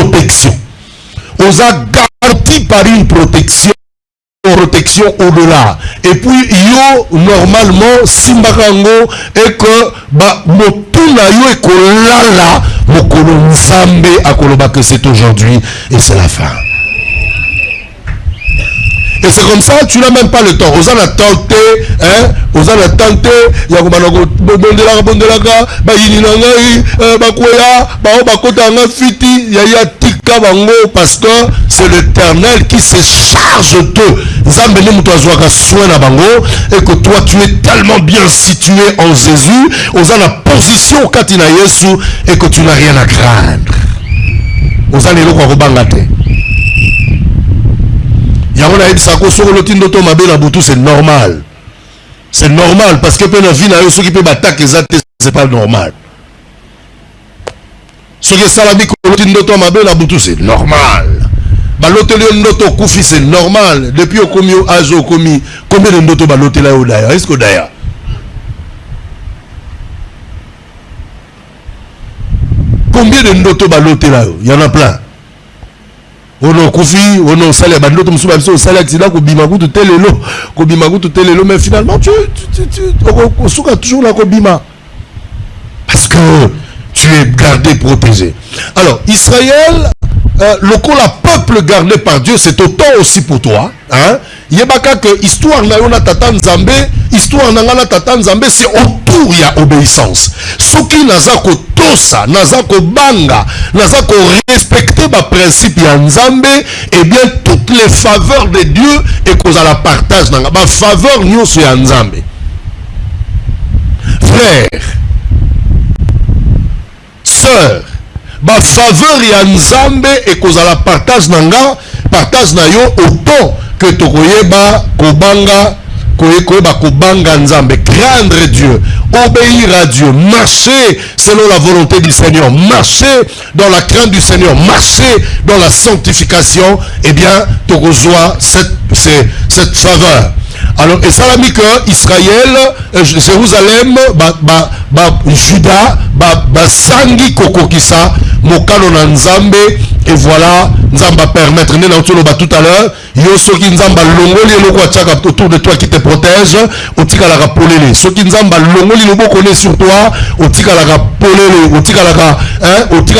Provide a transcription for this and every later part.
protection. Vous a garanti par une protection au-delà. Et puis, yo, normalement, simbakango, et que, motuna yo et kolala, mokolo nzambe akoloba que c'est aujourd'hui, et c'est la fin. Et c'est comme ça, tu n'as même pas le temps. Aux a tenté, hein, aux a tenté, yakomanago, bondelaka, bayini bakoya, bakotanga fiti, yaya tika bango, parce que c'est l'Éternel qui se charge d'eux. Zambe ne mutazwaka soin na bango, et que toi tu es tellement bien situé en Jésus, aux a la position katina Yesu, et que tu n'as rien à craindre. Aux a les loko bangate. C'est normal. C'est normal parce que c'est pas normal. Ce qui est salami c'est normal. C'est normal. Depuis au combien de ndoto balote là d'ailleurs? Est-ce que d'ailleurs? Combien de ndoto balote là? Il y en a plein. Ono kufi, ono sale bandoto musuba biso sale accident ko bima kutu telelo mais finalement tu suka toujours la ko bima parce que tu es gardé, protégé. Alors Israël, le peuple gardé par Dieu, c'est autant aussi pour toi, hein. Yebaka que histoire na yona tata nzambe, histoire na ngana tata nzambe, c'est autour il y a obéissance. Soki nazako tosa, nazako banga, nazako respecter ba principe ya nzambe, et bien toutes les faveurs de Dieu et qu'on a la partage dans ba faveur nyonso ya nzambe. Frère, sœur, ba faveur ya nzambe et qu'on a la partage na yo autant que tokoyeba kobanga kobanga nzambe, craindre Dieu, obéir à Dieu, marcher selon la volonté du Seigneur, marcher dans la crainte du Seigneur, marcher dans la sanctification, eh bien tokozoa cette faveur. Alors, et ça l'a mis que Israël, Jérusalem, Juda, Sangi Kokokisa, Mokano na Nzambe, et voilà, Nzamba permettre, tout à l'heure, Yosoki Nzamba longoli loko atchaka autour de toi qui te protège, otika la polele. Soki Nzamba longoli lobo connaît sur toi, otika la polele, otika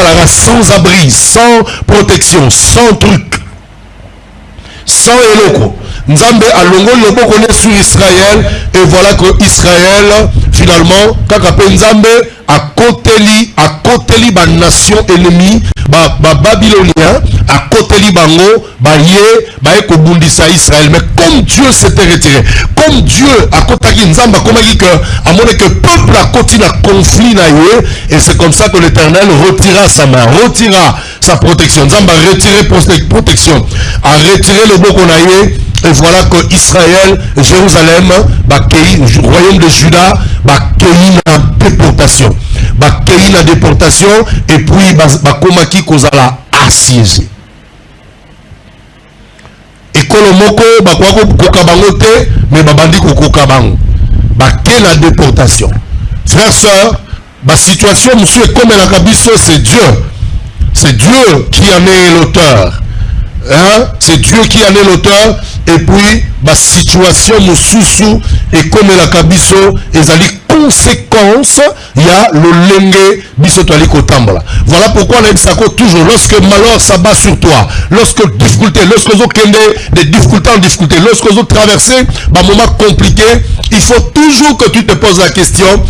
la sans abri, sans protection, sans truc, sans eloko. Nzambe a longoli lobo connaît sur Israël, et voilà que Israël, finalement, kakape Nzambe a koteli ba nation ennemie, ba babylonien, a koteli bango, ba eko bundisa Israël. Mais comme Dieu s'était retiré, comme Dieu a kotaki Nzamba, comme il dit que, à mon que peuple a continué à conflit na yé, et c'est comme ça que l'Éternel retira sa main, retira sa protection. Nzamba a retiré protection, a retiré le beau qu'on a yé. Et voilà que Israël, Jérusalem, le royaume de Juda, la déportation. La déportation, et puis Bakomaki Kozala assiégé. Et Kolomoko, Bakwako Kokabangote, mais Babandi Kokabango. La déportation. Frères, sœurs, la situation, monsieur, comme la Kabiso, c'est Dieu. C'est Dieu qui en est l'auteur. Hein? C'est Dieu qui en est l'auteur. Et puis la situation mususu et comme la kabiso ezali conséquence il y a le lenge biso toali kotambala. Voilà pourquoi on a dit ça toujours lorsque malheur s'abat sur toi, lorsque difficulté, lorsque vous avez des difficultés en difficulté, lorsque vous traversez un moment compliqué, il faut toujours que tu te poses la question,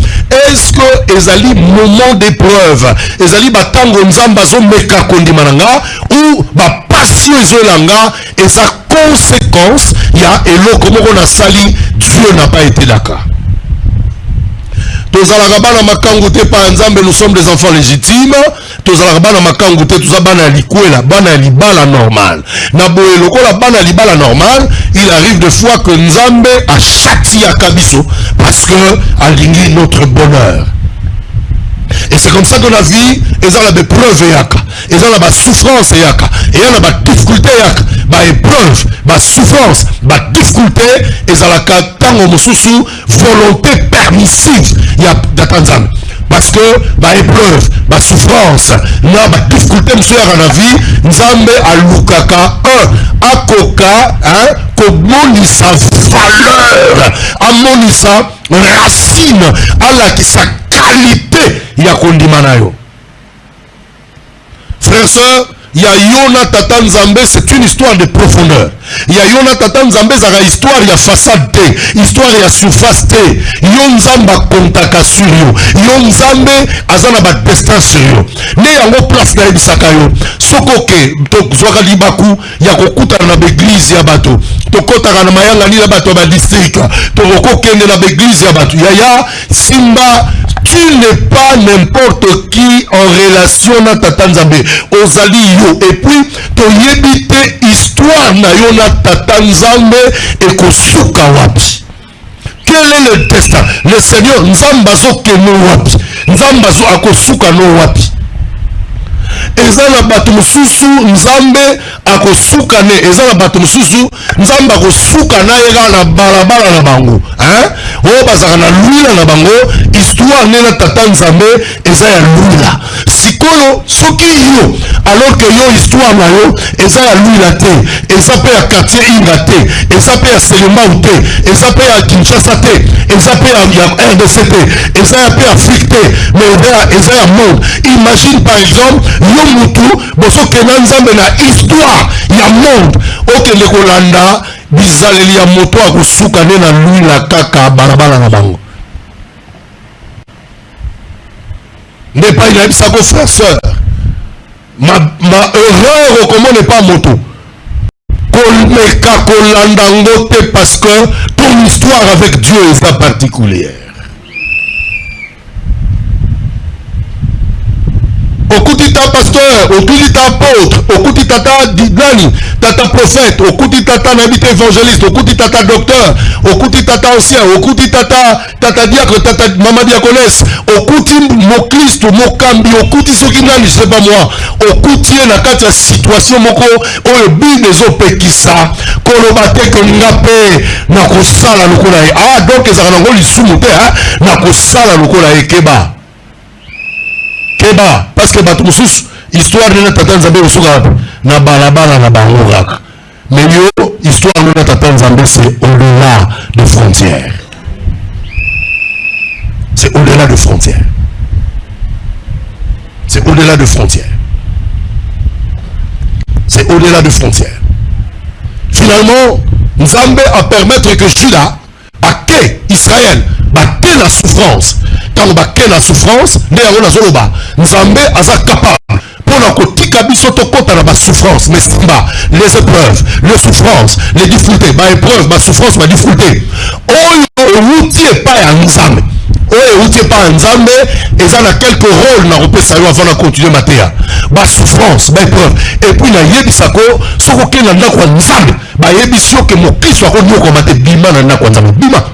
est-ce que ezali moment d'épreuve, ezali batango nzamba zo meka kondimananga ou ba passion ezolanga et ça conséquence, il y a elo comme on a sali, Dieu n'a pas été d'accord. Nous sommes des enfants légitimes. Il arrive des fois que Nzambe a châtié à Kabiso parce que aligné notre bonheur. Et c'est comme ça que la vie, ils ont des preuves ils ont la souffrance et il y a la difficulté épreuve, souffrance, difficulté, ils ont la volonté permissive. Il y a parce que ba épreuve, ba souffrance, na ba difficulté monsieur à la vie, nzambe alukaka akoka komonisa valeur, amonisa racine, ala ki sa qualité ya kondima na yo. Frères, sœurs, il y a Yona Tata Nzambe, c'est une histoire de profondeur. Il y a Yona Tata Nzambe, c'est une histoire, il y a façade, histoire, il y a surface. Yon Nzamba kontaka sur yo. Yon Nzambe, azana ba destin sur yo. Ne yango place na ebisaka yo. Sokoke, to zwaka libaku, ya kokuta na l'église ya bato. To kota na mayanga ni na bato ba district. To kokende na l'église ya bato. Ya Simba, tu n'es pas n'importe qui en relation na Tata Nzambe. Ozali yo. Et puis, to yebite histoire na yo na Tata Nzambe et kosuka wapi. Quel est le destin? Le Seigneur Nzambazo keno wapi. Nzambazo akosuka no wapi. Ezana bato mususu Nzambe akosuka ne. Ezana bato mususu Nzamba akosuka na ega na balabala na bango. O bazaka na luila na bango. Histoire nena Tata Nzambe eza ya luila. Sikolo soki yo alors que yo histoire na yo eza ya luila te. Eza pe ya quartier inga te. Eza pe ya Selemau te. Eza pe ya Kinshasa te. Eza pe ya RDC te. Eza ya pe ya Afrique te. Mais eza ya monde. Imagine par exemple yo mutu boso kena Nzambe na histoire ya monde okende kolanda bizaleli ya moto akosuka ne na luila kaka barabara na bango. N'est pas une abisako frère sœur. Ma erreur comment n'est pas moto. Kolmeka kolandango te parce que ton histoire avec Dieu est particulière. Okuti ta pasteur, okuti ta apôtre, okuti tata didani, tata prophète, okuti tata nabite évangéliste, okuti tata docteur, okuti tata ancien, okuti tata diacre, tata maman diaconesse, okuti mo Christ, mo kambi, okuti soki nani, je sais pas moi, okuti na kati ya situation moko oyo bi des opekisa, kolobate kongape na kosala lokola e. Ah donc ezaka nango lisumu te, na kosala lokola e keba. Keba, parce que bato mususu histoire de Tata Nzambe osuka na balabala na bango kaka. Mais yo histoire de Tata Nzambe c'est au-delà des frontières. C'est au-delà des frontières. C'est au-delà des frontières. C'est au-delà des frontières. Finalement, Nzambe a permettre que Juda a que Israël batte la souffrance. Quand batte la souffrance, Nzambe aza capable pour la kotika biso to kota na ba souffrance, mais les épreuves, les souffrances, les difficultés, ba épreuve, ba souffrance, ba difficulté. Oyo outie pas ya Nzambe. Oyo outie pas Nzambe, et ça na quelques rôles na repesa yo avant de continuer matéa. Ba souffrance, ba épreuve. Et puis na yebisako soko kena ndako Nzambe, ba yebisio ke mo Kristo akono ko mate bima na ndako Nzambe. Bima.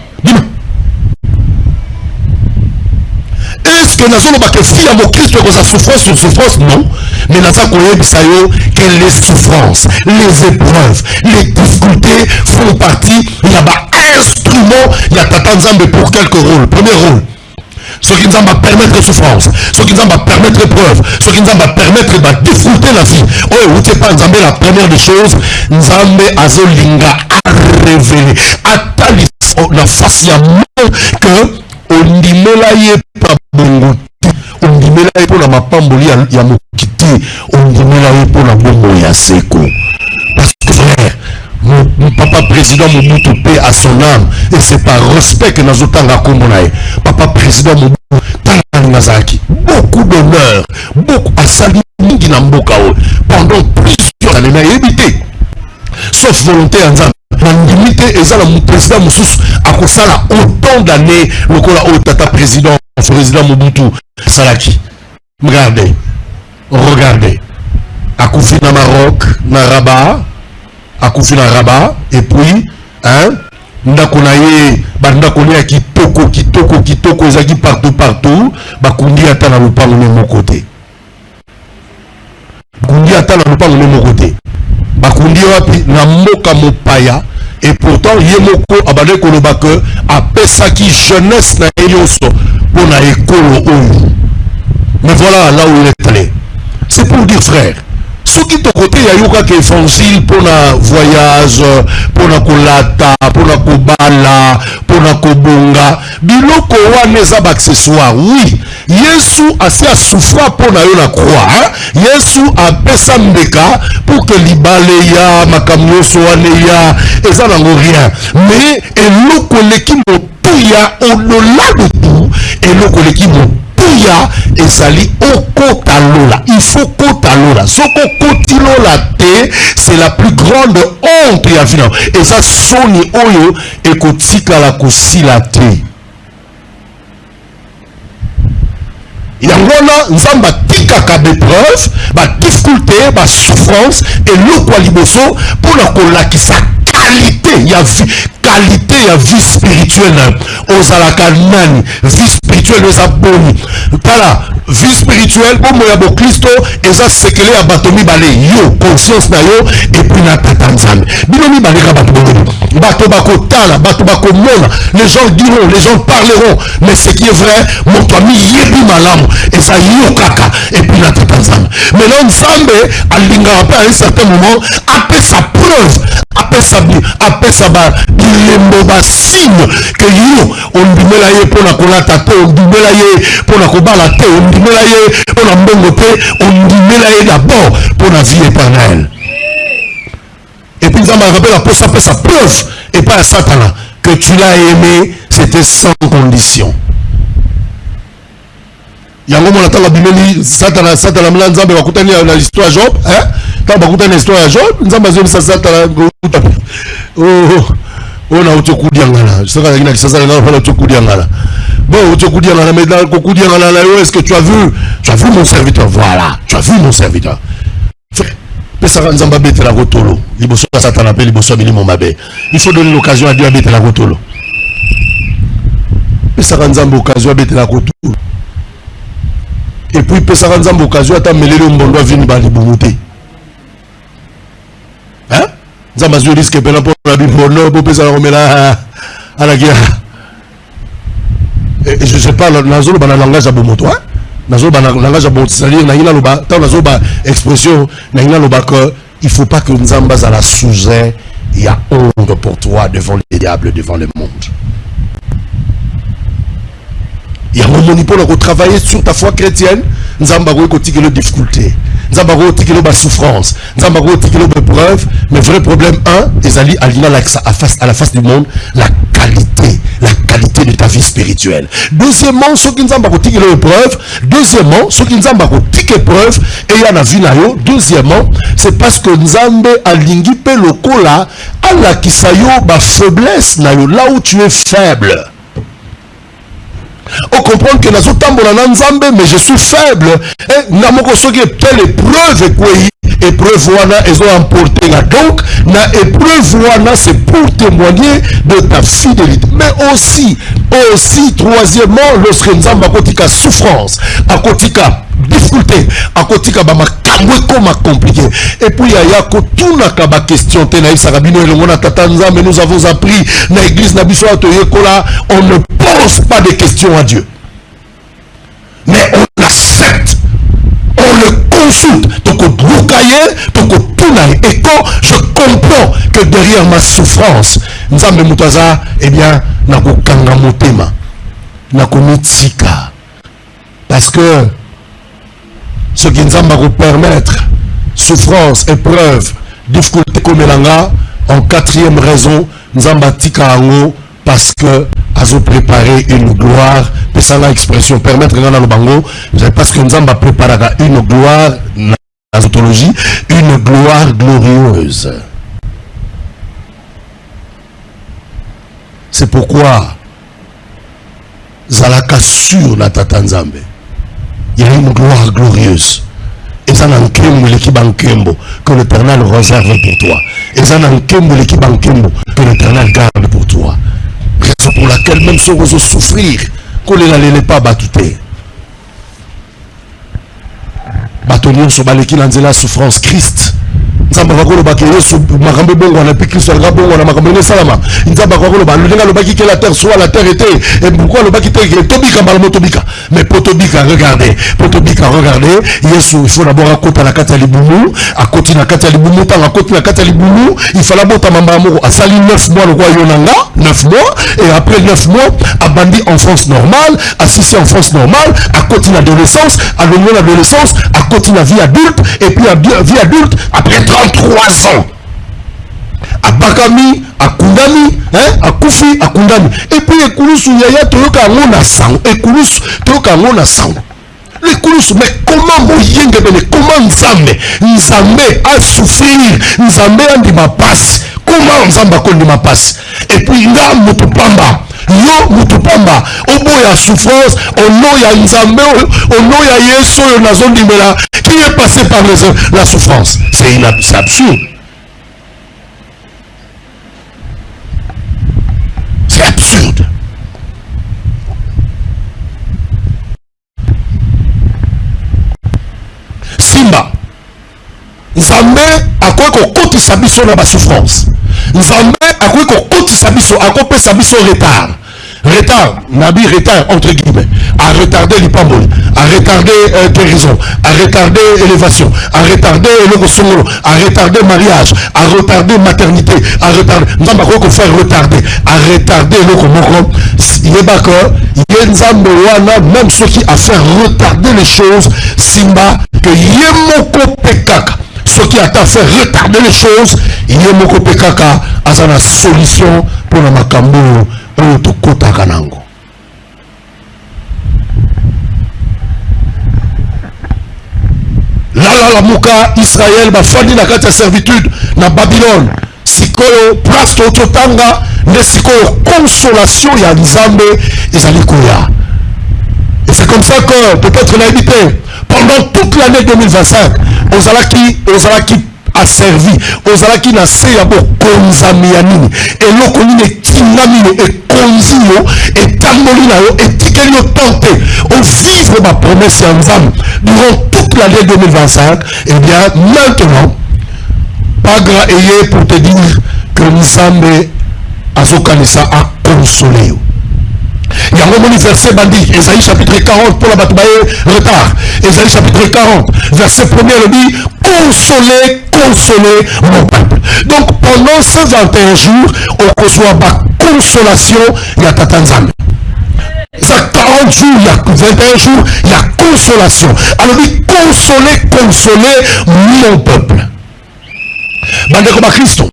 Est-ce que nous avons que fille à mon Christ que sa souffrance sur souffrance? Non. Mais nous avons que les souffrances, les épreuves, les difficultés font partie. Il y a un instrument, il y a Tata Nzambe pour quelques rôles. Premier rôle, ce qui nous va permettre souffrance, ce qui nous va permettre épreuve, ce qui nous va permettre de difficulté la vie. Oh, vous n'êtes pas Nzambe, la première des choses, Nzambe azolinga a révélé, a tali la face ya que on dit melaye pa bongo on dit melaye pour la mapamboli ya mokiti on dit melaye pour la bongo ya seko parce que frère mon papa président Mobutu paix à son âme et c'est par respect que nous otanga kombonaye papa président Mobutu tanga nazaki beaucoup d'honneur beaucoup asali mingi na mboka pendant plusieurs années na évité sauf volonté en Nzambe limité et ça le président Moussous a kosala autant d'années le kola au tata président Mobutu Salaki. Regardez a koufi na Maroc na Rabat a koufi na Rabat et puis ndako na ye bandako ya kitoko ezaki partout bakundi ata na lupango ne mokote kundi ata na lupango ne mokote bakundi wapi na mboka mopaya. Et pourtant, Yemoko abade koloba que apesaki jeunesse na yoso pour na école oyo. Mais voilà là où il est allé. C'est pour dire, frère, ce qui est côté, il y a eu quelques évangiles pour le voyage, pour la kolata, pour la kobala, pour la kobonga. Biloko wane zab accessoire. Oui, Yesu a souffert pour la croix. Yesu a pesa mbeka pour que libaleya, makamyo soaneya, et ça n'a rien. Mais eloko leki motuya au-delà de tout, eloko leki motuya et sali okotalola. Il faut kotalola. Soko kotilola te, c'est la plus grande honte ya vina. Et ça soni oyo et kotika la kosila te. Yangona nzamba tika ka d'épreuve, ba difficulté, ba souffrance et le quoi liboso pour la kolakisa qualité ya vie. Qualité ya vie spirituelle ozalaka nani vie spirituelle eza boni tala vie spirituelle bomo ya bokristo eza sekele ya bato mibale yo conscience na yo et puis na tata nzambe bino mibale ka bato bomo bato bakotala bato bakomona les gens diront les gens parleront mais ce qui est vrai moto ami yebi malamu eza yo kaka et puis na tata nzambe mais non nzambe alingaka pe à un certain moment apesa preuve apesa ba bilembo ba signe que yo ondimela ye pona kolata te ondimela ye pona kobala te ondimela ye pona mbongo te ondimela ye d'abord pona vie éternelle. Et puis nzamba rappelle apesa preuve et pas à Satan que tu l'as aimé, c'était sans condition. Yango mona tala bimeli Satan mla nzambe bakutani na l'histoire Job, hein? Tant bakutani na l'histoire Job, nzamba zo Satan on a autokudiangala. C'est ça qui ça là on autokudiangala. Bon, autokudiangala mais dans kokudiangala là est-ce que tu as vu mon serviteur? Voilà, tu as vu mon serviteur. Pesa nzamba bete la rotolo. Liboso Satan appelle liboso bilimo mabe. Il faut donner l'occasion à Dieu à bete la rotolo. Pesa nzamba occasion à bete la rotolo. Et puis pesa nzamba occasion à tamelele mbondo vini ba libumuté. Hein? Nzamba zo risque pena pour la bibono pour pesa romela à la guerre. Et je sais pas nazolo bana langage à bomoto, hein? Nazolo bana langage à bomoto, c'est-à-dire na ina loba, tant nazolo ba expression na ina loba que il faut pas que nzamba za la sujet, il y a honte pour toi devant les diables, devant le monde. Il y a un moment pour travailler sur ta foi chrétienne. Nous avons des difficultés. Nous avons des souffrances. Nous avons des épreuves. Mais vrai problème, à la face du monde, la qualité de ta vie spirituelle. Deuxièmement, ceux qui nous avons des épreuves. Deuxièmement, ceux qui nous avons des épreuves. Et il y en a vu là. Deuxièmement, c'est parce que nous avons aligné le cola à la kisayo, ma faiblesse, là où tu es faible. On comprend que nous sommes mais je suis faible. Et nous avons telle épreuve ils ont emporté. Donc, la épreuve, c'est pour témoigner de ta fidélité. Mais aussi, troisièmement, lorsque nous avons une souffrance, une difficulté, une compliqué. Et puis, il y a toute la question, nous avons appris dans l'église, on ne pose pas de questions à Dieu. Mais on l'accepte. On le consulte. Et quand je comprends que derrière ma souffrance, eh bien, parce que ce qui nous va permettre, souffrance, épreuve, difficulté comme l'anga, en quatrième raison, nous avons parce que a préparé une gloire, et ça l'expression permettre le bango, parce que nous avons préparé une gloire, la zoologie, une gloire glorieuse. C'est pourquoi Zalaka sur la Tata Nzambe, il y a une gloire glorieuse. Et ça n'a que l'Éternel réserve pour toi. Et ça n'a que l'Éternel garde pour toi. Raison pour laquelle même si on souffrir, qu'on ne l'allait pas battuter. Bâtonnier sur baleki la souffrance Christ. nzamba bakoloba ke yesu makambo bongo na puis Kristo alaka bongo na makambo salama nzamba bakoloba lenga lobaki que la terre soit la terre était et pourquoi lobaki que tobika mbala motobika mais potobika regardez yesu il faut d'abord akota na kati ya libumu akoti na kati ya libumu tanga akoti na kati ya libumu il fallait bota mamba moko asali 9 mois le roi yonanga 9 mois et après 9 mois abandi enfance normale assisté enfance normale akoti na adolescence à l'adolescence akoti na vie adulte et puis à vie adulte après 33 ans abakami akundami akufi akundami et puis ekulusu yaya toyoka yango na sango ekulusu toyoka yango na sango lekulusu mais comment moyenge bene comment nzambe a souffrir nzambe andima pasi comment nzambe akondima pasi et puis nga moto pamba yo moto pamba oboya souffrance ono ya nzambe ono ya yesu oyo nazondimela qui est passé par la souffrance c'est absurde. C'est absurde. Simba nzambe akoki kokotisa biso na basouffrance nzambe akoki kokotisa biso akopesa biso retard nabi retard entre guillemets à retarder l'ipamboli à retarder guérison à retarder élévation à retarder eloko songolo à retarder mariage à retarder maternité à retarder nzambe akoki faire retarder eloko moko yebaka ye nzambe wana même ceux qui a fait retarder les choses simba que ye moko pekaka ceux qui a fait retarder les choses ye moko pekaka aza na solution pour na makambo oyo tokotaka nango. La muka Israël bafandi na kati ya servitude na Babylone sikoyo place totanga ne sikoyo consolation ya nzambe ezali koya. Et c'est comme ça que peut-être la habité pendant toute l'année 2025 ozalaki asservi ozalaki na se ya bokonzami ya nini eloko nini etingami yo ekonzi yo etamboli na yo etikeli yo tante ovivre bapromese ya nzambe durant toute l'année 2025. Et bien maintenant pas grand eye pour te dire que nzambe azokanisa akonsole yo. Il y a un moment verset bandit, Esaïe chapitre 40 pour la bataille retard. Esaïe chapitre 40, verset 1er le dit, consolez mon peuple. Donc pendant ces 21 jours, on reçoit ma consolation, il y a Tatanzam. Ça 40 jours, il y a 21 jours, il y a consolation. Alors il dit, consolez mon peuple. Bandeko ba Christo.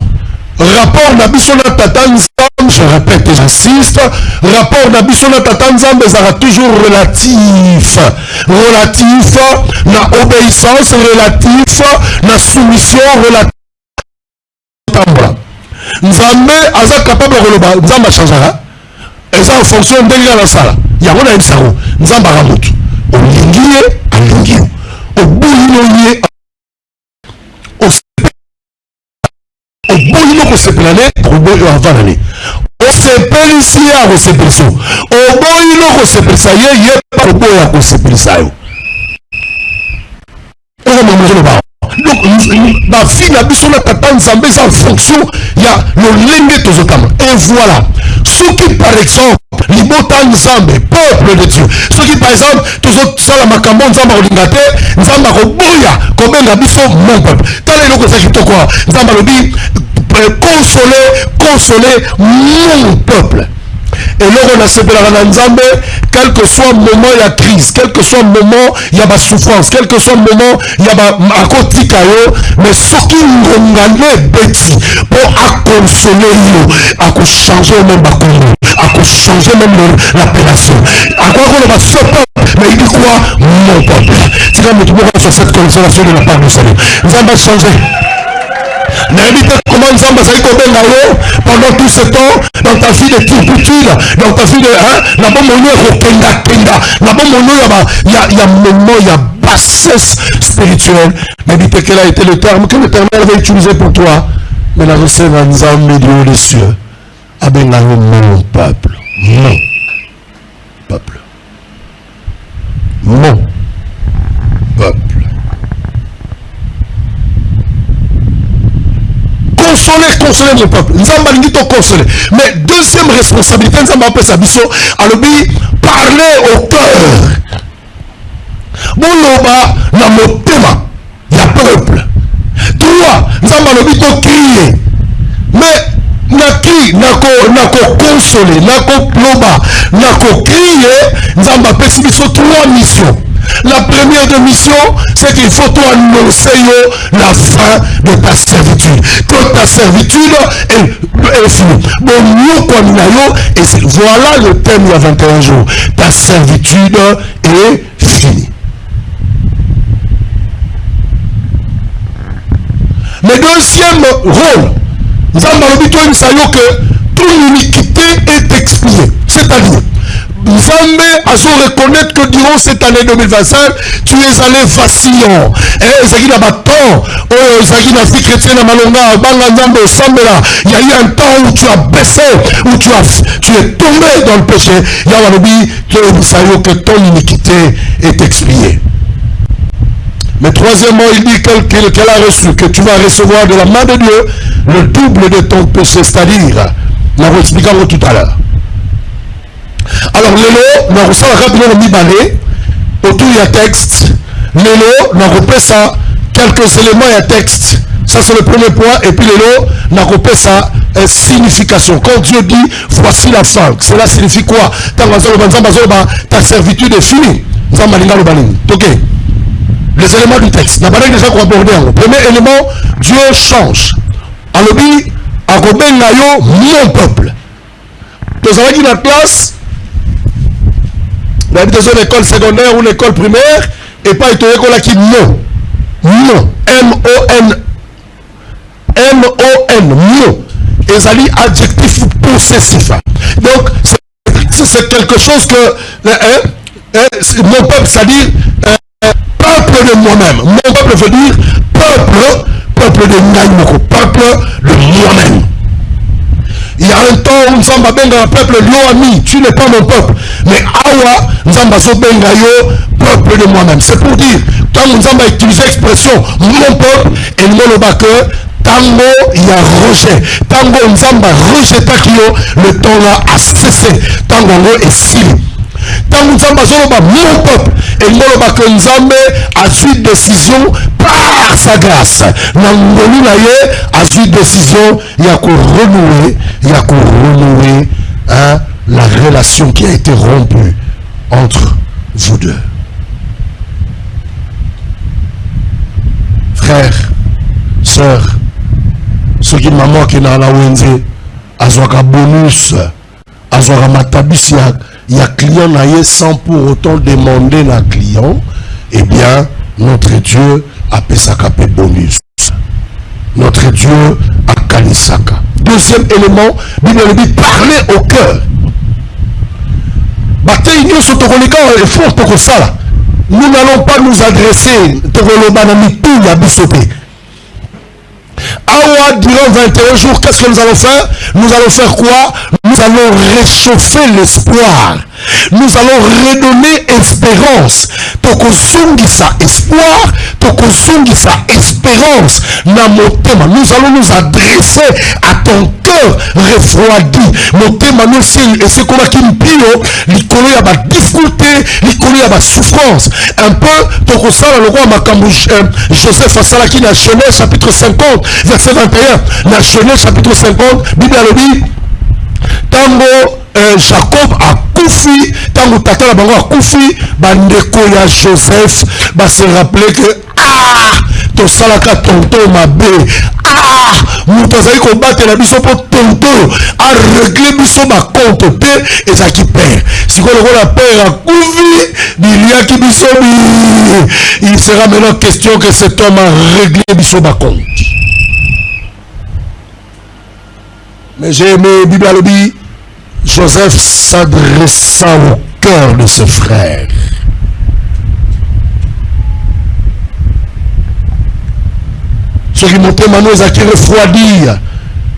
Rapport Nabisona Tatanzam, je répète et j'insiste, rapport Nabisona Tatanzam sera toujours relatif na obéissance, relatif na soumission, relatif. Nzambe aza capable de relever, Nzamba changera, et ça en fonction de la sala. Il y a un sao, Nzamba ramout, au linguier, à linguier, au bouillonnier, oboyi loko sepelane oboyi avant l'année osepelisi ya kosepelisa oboyi loko sepelisa ye pa oboyi ya kosepelisa yo okomamozolo bao. Donc bafille na biso na tata nzambe eza en fonction ya lolenge tozotama. Et voilà soki par exemple libota nzambe peuple de Dieu soki par exemple tozosala makambo nzambe akolinga te nzambe akoboya kobenga biso mon peuple tala eloko eza kitoko nzambe alobi consoler mon peuple. Et là on a sepelaka na nzambe quel que soit moment il y a crise, quel que soit moment il y a souffrance, quel que soit moment il y a akotika yo mais soki ngongane beti pour consoler yo ako changer même bakongo ako changer même l'appellation ako ko ba sopa mais il dit quoi mon peuple. C'est comme tout le monde sur cette consolation de la part du Seigneur nzambe changer. Comment Nzambe azali kobenga yo pendant tout ce temps dans ta vie de turpitude, dans ta vie de na bomono ekokenda na bomono ya moment ya bassesse spirituelle. Mais dit quel a été le terme que l'Éternel avait utilisé pour toi. Mais la recève à Nzambe du haut des cieux abenga yo mon peuple, mon peuple, mon peuple. consoler mon peuple. Nzamba lingi to consoler. Mais deuxième responsabilité, Nzamba appelle sa biso, alobi parler au cœur. Boloba na motema ya peuple. Trois, Nzamba alobi to crier. Mais naki nako consoler, nako loba, nako crier, Nzamba appelle sa biso trois missions. La première de mission, c'est qu'il faut annoncer la fin de ta servitude. Que ta servitude est finie. Et voilà le thème il y a 21 jours. Ta servitude est finie. Le deuxième rôle, nous avons dit que toute l'iniquité est expiée. C'est-à-dire, Nzambe a su reconnaître que durant cette année 2025, tu es allé vacillant. Il y a eu un temps où tu as baissé, où tu es tombé dans le péché. Il y a que ton iniquité est expiée. Mais troisièmement, il dit qu'elle a reçu, que tu vas recevoir de la main de Dieu le double de ton péché, c'est-à-dire, nous avons expliqué tout à l'heure. Alors, Lélo, nous avons rapidement mis balai autour du texte. Lélo, nous avons ça quelques éléments et texte. Ça, c'est le premier point. Et puis, Lélo, nous avons ça signification. Quand Dieu dit, voici la fin, cela signifie quoi? Ta servitude est finie. Ok. Les éléments du texte. Nous avons déjà abordé. Premier élément, Dieu change. Alobi, Agoben Nayo, mon peuple. Nous avons dit la classe. L'habitation de l'école secondaire ou l'école primaire et pas étonné qu'on a qui non. Non. M-O-N. M-O-N. Non. Et ça dit adjectif possessif. Donc, c'est quelque chose que mon peuple, c'est-à-dire peuple de moi-même. Mon peuple veut dire peuple de Naïmoko, peuple de moi-même. Il y a un temps où Nzamba benga peuple Loami, tu n'es pas mon peuple. Mais Awa, Nzamba so benga yo, peuple de moi-même. C'est pour dire, quand Nzamba utilise l'expression mon peuple, et le que tango, il y a rejet. Tango Nzamba rejeta kyo, le temps là a cessé. Tango est sili. Tango Nzamba zoloba mon peuple, et le que Nzamba a su décision par sa grâce. Nangolu naye a su décision, il y a qu'on renouer la relation qui a été rompue entre vous deux. Frères, sœurs, ceux qui maman qui n'a la wenze, azwaka bonus, azwaka matabisi ya client naye sans pour autant demander na client, eh bien, notre Dieu a pesaka pe bonus. Notre Dieu a kalisaka. Deuxième élément, Bible dit parler au cœur. Nous n'allons pas nous adresser Awa, durant 21 jours, qu'est-ce que nous allons faire? Nous allons faire quoi? Nous allons réchauffer l'espoir. Nous allons redonner espérance. Tokozungisa espoir, tokozungisa espérance. Nous allons nous adresser à ton cœur refroidi. Motema nous et c'est comme qui pio, l'icône y a ma difficulté, l'icône y a ma souffrance. Un peu, tokosala le roi Makambu Joseph Asalaki dans Genèse chapitre 50, verset 21. Dans Genèse chapitre 50, Bible a dit, tango Jacob a koufi, tango tata la bango a koufi, bandeko ya Joseph, va se rappeler que to salaka tonton mabe, moto azali ko batela biso po tonton a régler biso ba compte pe ezaki père. Si ko la père a koufi, biliaki biso il sera maintenant question que cet homme a réglé biso ba compte. Mais j'ai aimé Bible a dit, Joseph s'adressa au cœur de ses frères. Ce qui montait mano ezaki refroidir.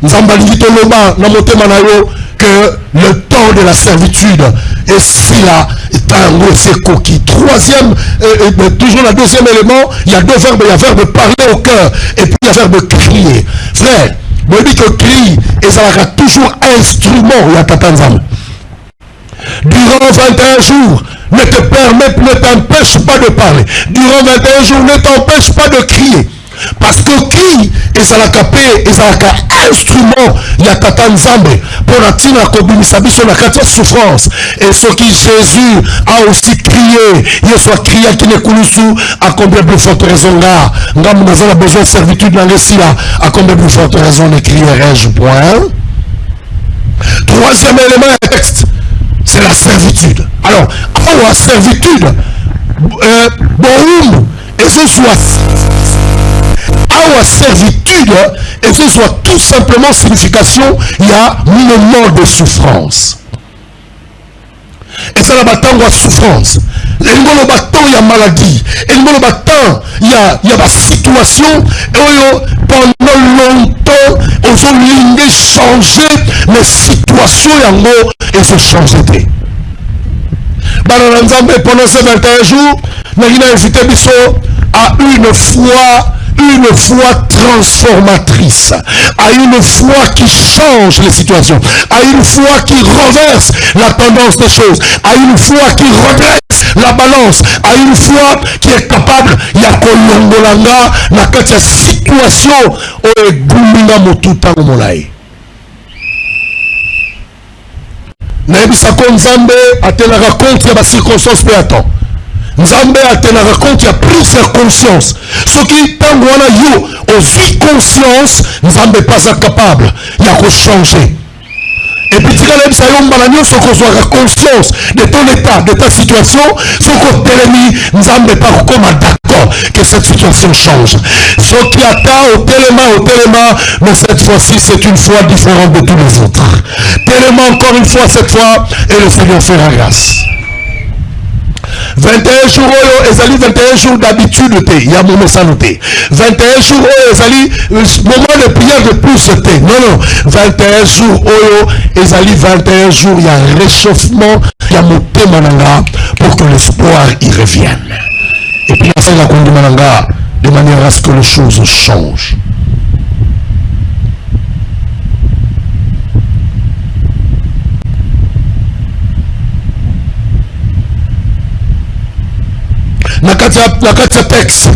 Nzamba lingito loba na motema na yo que le temps de la servitude est si là, tango c'est coquille. Troisième, toujours le deuxième élément, il y a deux verbes, il y a verbe parler au cœur et puis il y a verbe crier. Frère, Bon, dit que cri, et ça sera toujours instrument, il y a Tatanzam. Durant 21 jours, ne t'empêche pas de parler. Durant 21 jours, ne t'empêche pas de crier. Parce que qui et ça l'a capé et ça l'a instrument il y a Tata Nzambe pour la tina kobimisa biso na kati ya souffrance et ce qui Jésus a aussi crié il soit crié qui ne kulusu à combien plus forte raison là ngam nazala besoin de servitude dans les là à combien plus forte raison ne crierai-je point. Troisième élément du texte c'est la servitude. Alors à la servitude bon et ce soit à servitude, et ce soit tout simplement signification, il y a moment de souffrance. Et ça la bâton de souffrance. Et le bâton il y a maladie. Et le bâton il y a la situation. Et pendant longtemps, ils ont ligné changer les situations et se changer. Pendant ces 21 jours, nous avons invité Bisso à une foi transformatrice, à une foi qui change les situations, à une foi qui renverse la tendance des choses, à une foi qui redresse la balance, à une foi qui est capable ya kolongolanga na kati ya situation o eguminga motuta ngomolai. Naebisako Nzambe atelaka compte ya ba circonstances pe attend. Nzambe atenaka compte ya prise ya conscience. Ce qui tango wana yo aussi conscience Nzambe pas capable ya ko changer. Et puis tu as ça yomba na nyoso ko soit conscience de ton état, de ta situation, ce que telemi Nzambe pas comme d'accord que cette situation change. Ce qui attend au téléma, mais cette fois-ci c'est une foi différente de tous les autres. Téléma encore une fois cette fois et le Seigneur fera grâce. 21 jours, ezali 21 jours d'habitude, il y a mon message noté. 21 jours, ezali moment de prière de plus. Non, 21 jours, ezali 21 jours, il y a un réchauffement, il y a mon mananga pour que l'espoir y revienne. Et puis, il y a un mananga de manière à ce que les choses changent. La texte,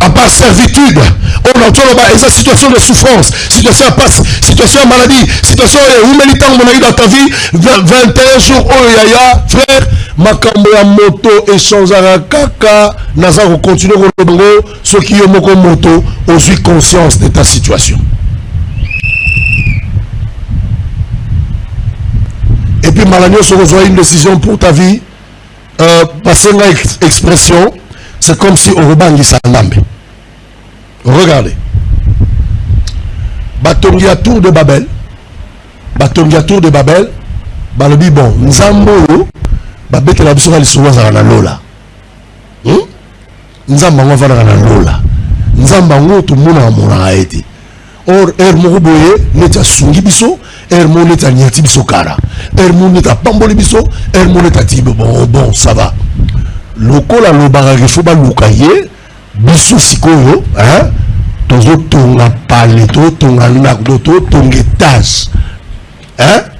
à part servitude, on entend la situation de souffrance, situation à passe, situation à maladie, situation où militant dans ta vie, 21 jours, oh yaya, frère, makambo ya moto échangeara kaka, nazaro continue au bongo, ce qui est moko moto, aussi conscience de ta situation. Et puis malanio se rejoint une décision pour ta vie. Passer l'expression, c'est comme si on rebangi sa lambe. Regardez. Batongia tour de Babel. Balobi bon, Nzambo, babete la biso lisuwa za na lola. Nzamba ngova na lola. Nzamba ngoto muna mona eti. Or moko boye neta sungi biso, mo neta nyati biso kara. Mo neta pamboli biso, mo neta tibe bon ça va. Lokola lo barage fo ba lukaye biso sikoyo, tozo tonga pale, to tonga nakdo, to tonga étage.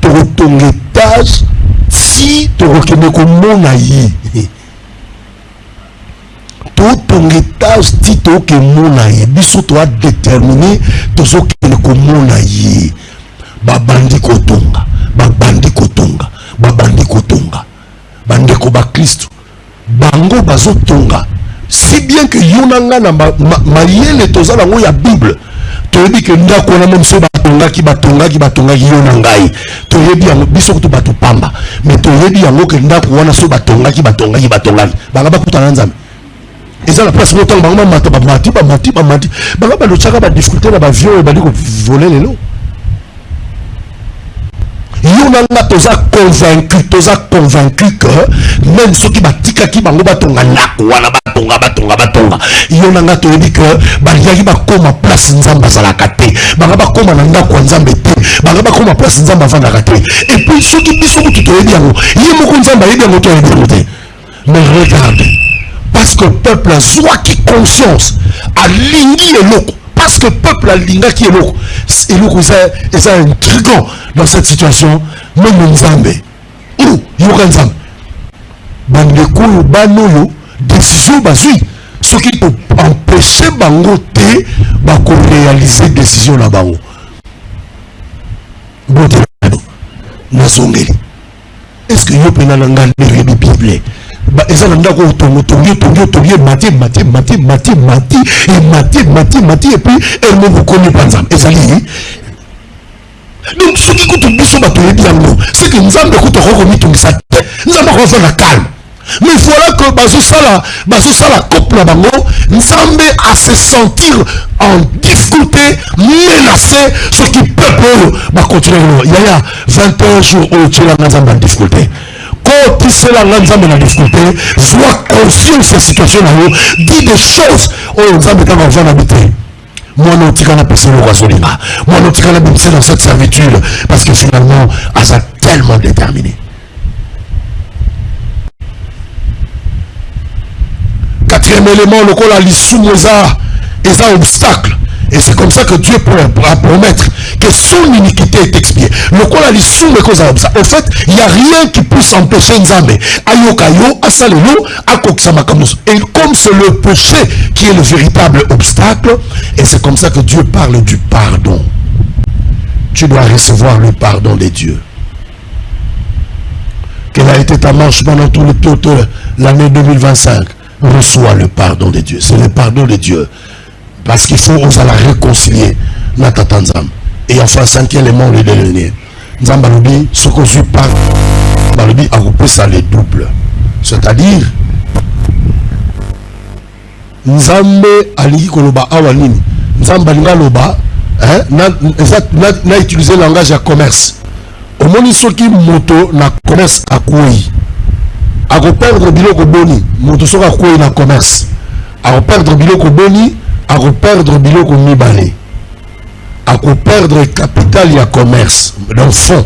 To tonga étage si to rekene ko mona yi. Tout ton étage dit que monaï biso to a déterminé to so que ko monaï babandi kotonga bande ko ba Christ bango bazo tonga si bien que yonanga na mayele tozala ngo ya Bible to yebi que ndako na momso batonga ki yonangai to yebi yango biso ko to bato pamba mais to yebi yango que ndako wana so batonga ki banga bakutana Nzambe. Et ça la place longtemps mati banga ba lochaka ba difficulté na ba viol ba liko voler les lots. Yonanga toza convaincu que même ceux qui batika ki bango batonga nako wana batonga yonanga to yebi que ba yaki ba koma place Nzamba salaka te banga ba koma na ndako Nzambe te banga ba koma place Nzamba vanda te et puis ceux qui biso ko to yebi yango yemo Nzamba yebi yango to yebi te. Mais regarde, parce que le peuple a soit qui conscience a ligné le loco parce que le peuple a l'inga qui est lourd. Et lourd, c'est intriguant dans cette situation. Même Nzambe. Où Yoka Nzambe. Bandeko, Banoyo, décision basui. Ce qui peut empêcher Bango T, Bako réaliser décision là-bas. Bote Nasongeli. Est-ce que vous pouvez lire la Bible? Eza nanda ko tongi mati et puis elle me connaît pas Nzambe. Ezali. Donc ce qui coûte biso bato bien c'est que Nzambe coûte remis tout ça. Nzambe va faire la calme. Mais voilà que bazo sala couple bango, Nzambe a se sentir en difficulté, menacé, ce qui peuple va continuer. Il y a 21 jours où tu es Nzambe en difficulté. Quand tu sais la Nzambe en difficulté, sois conscient de cette situation là, dis des choses. Oh Nzambe quand on va habiter. Moi non, tu vas passer le roi Solima. Moi non, tu vas passer dans cette servitude parce que finalement, elle a tellement déterminé. Quatrième élément, le col à l'issue est un obstacle. Et c'est comme ça que Dieu pourra promettre que son iniquité est expiée. Le col à l'issue est cause à obstacle. En fait, il n'y a rien qui puisse empêcher Nzambe. Ayokayo, Asalelo, Akoksamakamus. Et comme c'est le péché qui est le véritable obstacle, et c'est comme ça que Dieu parle du pardon. Tu dois recevoir le pardon des dieux. Quelle a été ta marche pendant tout l'année 2025? Reçois le pardon de Dieu. C'est le pardon de Dieu. Parce qu'il faut oser la réconcilier. Et enfin, cinquième élément, le dernier. Nzambalobi, ce que je parle, Balobi a coupé ça les doubles. C'est-à-dire, Nzambe aliki koloba awanini. Nzambalinga loba, n'a utilisé le langage à commerce. Au moins, soki moto na commerce à quoi? A perdre biloko boni, moto soka koi na commerce. A perdre biloko boni, a perdre biloko mibale. A perdre capital ya commerce, dans fond.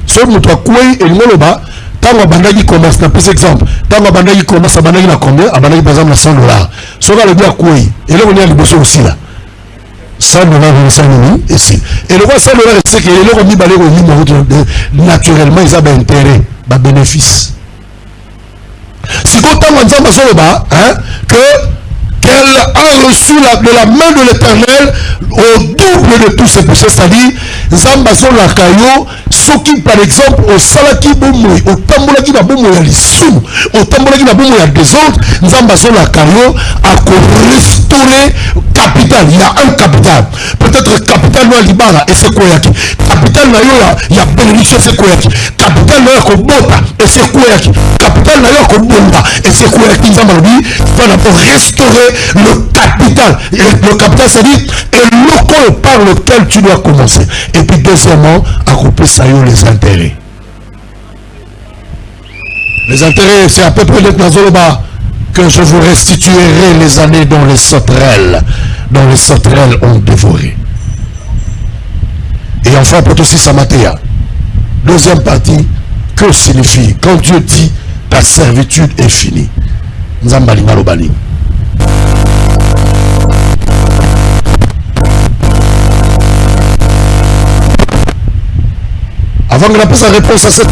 So moto koi et ngoloba, tango bandaki commerce na plus exemple. Tango bandaki commerce, bandaki na combien? Bandaki par exemple na $100. Soka le bien koi, et là on est à liboso aussi là. $100 et ici. Et le roi $100 c'est que les gens mibale naturellement ils ont un intérêt, un bénéfice. Si quand on qu'elle a reçu de la main de l'Éternel au double de tous ses péchés, c'est-à-dire Zambazo la caillou, ce qui par exemple au salaki bomoui, au tamboulaki na bomoui à l'issou, au tamboulaki na bomoui à désordre, Zambazo la caillou a restauré capital. Il y a un capital. Peut-être capital no libara et c'est quoi yaki. Capital na yo il y a bénédiction c'est quoi yaki. Capital na yo ko bota et c'est quoi yaki. Capital na yo ko bomba et c'est quoi yaki. Nzambalobi va d'abord restaurer le capital. Et le capital c'est dit et le par lequel tu dois commencer. Et puis deuxièmement, à couper ça les intérêts. Les intérêts, c'est à peu près le Nazoloba que je vous restituerai les années dont les sauterelles ont dévoré. Et enfin, pour aussi Samatea. Deuxième partie, que signifie quand Dieu dit ta servitude est finie? Nzambali Malobali. Avant que la pose la réponse à cette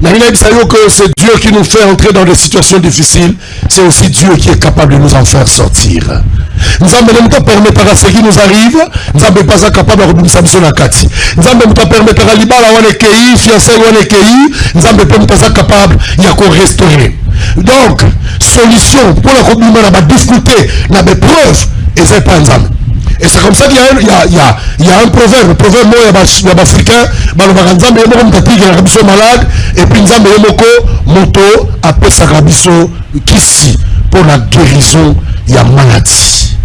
que c'est Dieu qui nous fait entrer dans des situations difficiles, c'est aussi Dieu qui est capable de nous en faire sortir. Nous avons permettre à ce qui nous arrive, nous n'avons pas capable de revenir sur la Kati. Nous avons permettre à l'Ibala ou à l'Ekei, fiancé ou à l'Ekei, nous n'avons pas capable de restaurer. Donc, solution pour la communauté, la difficulté, la preuve, et c'est pas ensemble. Et c'est comme ça qu'il y a un proverbe. Le proverbe, il y a africain, Nzambe yemoko mtapiki na kabiso malade, et puis Nzambe yemoko moto après sa kabiso kisi pour la guérison il y a maladie.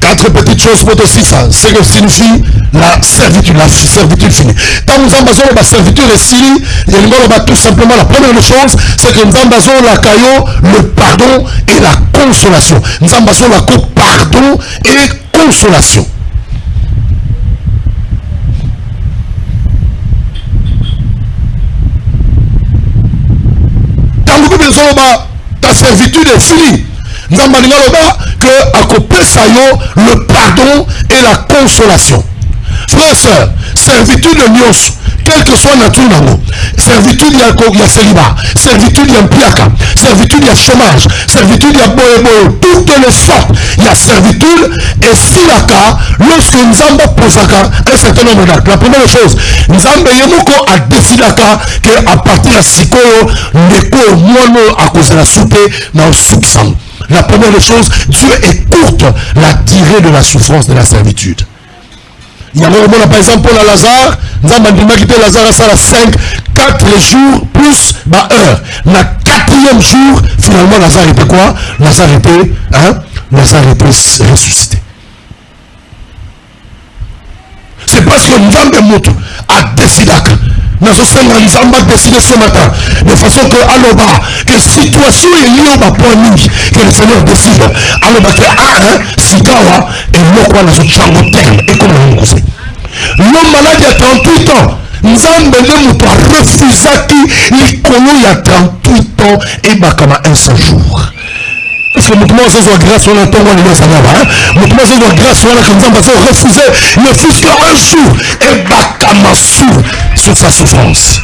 Quatre petites choses pour aussi ça. C'est que signifie la servitude finie. Quand nous avons la servitude finie, il y a tout simplement la première chose, c'est que nous avons la caillou, le pardon et la consolation. Nous avons la pardon et consolation. ta servitude est finie. Nzamba Ningaloba que à côté ça le pardon et la consolation. Frères et sœurs, servitude de Nyos, quel que soit nature nango, servitude il y a célibat, servitude il y a piaka, servitude il y a chômage, servitude il y a boye, toutes les sortes, il y a servitude. Et si la cas, lorsque Nzamba posaka un certain nombre d'actes, la première chose, Nzamba yemoko a décidé que à partir de Sikoyo, l'écho mono à cause de la soupe dans le soupçon. La première chose, Dieu écoute la durée de la souffrance de la servitude. Il y a un moment, par exemple, pour Lazare, nous avons quitté Lazare à 4 jours plus heure. Le 4e jour, finalement, Lazare était quoi? Lazare était ressuscité. C'est parce que nous a décidé nous avons décidé ce matin de façon que Aloba, que situation est liée au point que le Seigneur décide. Aloba que Sikawa et l'Okwa dans ce terme et comme on le sait. L'homme malade a 38 ans. Nous avons refusé qu'il y a 38 ans et bakama un seul jour. Parce que nous commençons à grâce sur le temps où on est là. Nous commençons à grâce sur le temps où on a refusé le fils qu'un jour et bakama sur sa souffrance.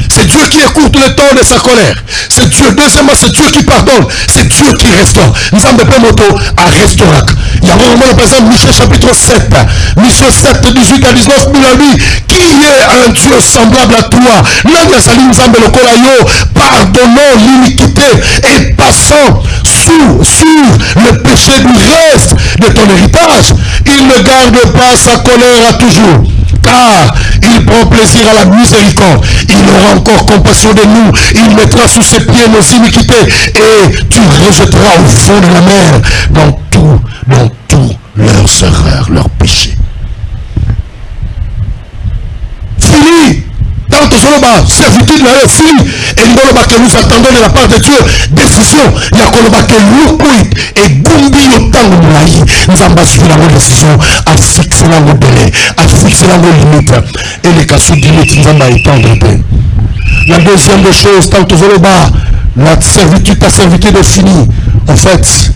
C'est Dieu qui écoute le temps de sa colère. C'est Dieu. Deuxièmement, c'est Dieu qui pardonne. C'est Dieu qui restaure. Nous avons pas moto à restaurer. Il y a un moment, par exemple, Michée chapitre 7. Michée 7, 18 à 19, nous a dit, qui est un Dieu semblable à toi? Pardonnons l'iniquité et passant sur le péché du reste de ton héritage. Il ne garde pas sa colère à toujours. Car il prend plaisir à la miséricorde. Il aura encore compassion de nous. Il mettra sous ses pieds nos iniquités. Et tu rejetteras au fond de la mer dans tous leurs erreurs, leurs péchés. Fini. Tant que servitude n'est fini. Et nous attendons de la part de Dieu décision. Il y a et Gumbi nous avons suivi la décision à fixer la délai, à fixer la limite. Et les cas sous limite, nous avons étendre. La deuxième des choses, tant que la servitude, ta servitude est finie. En fait,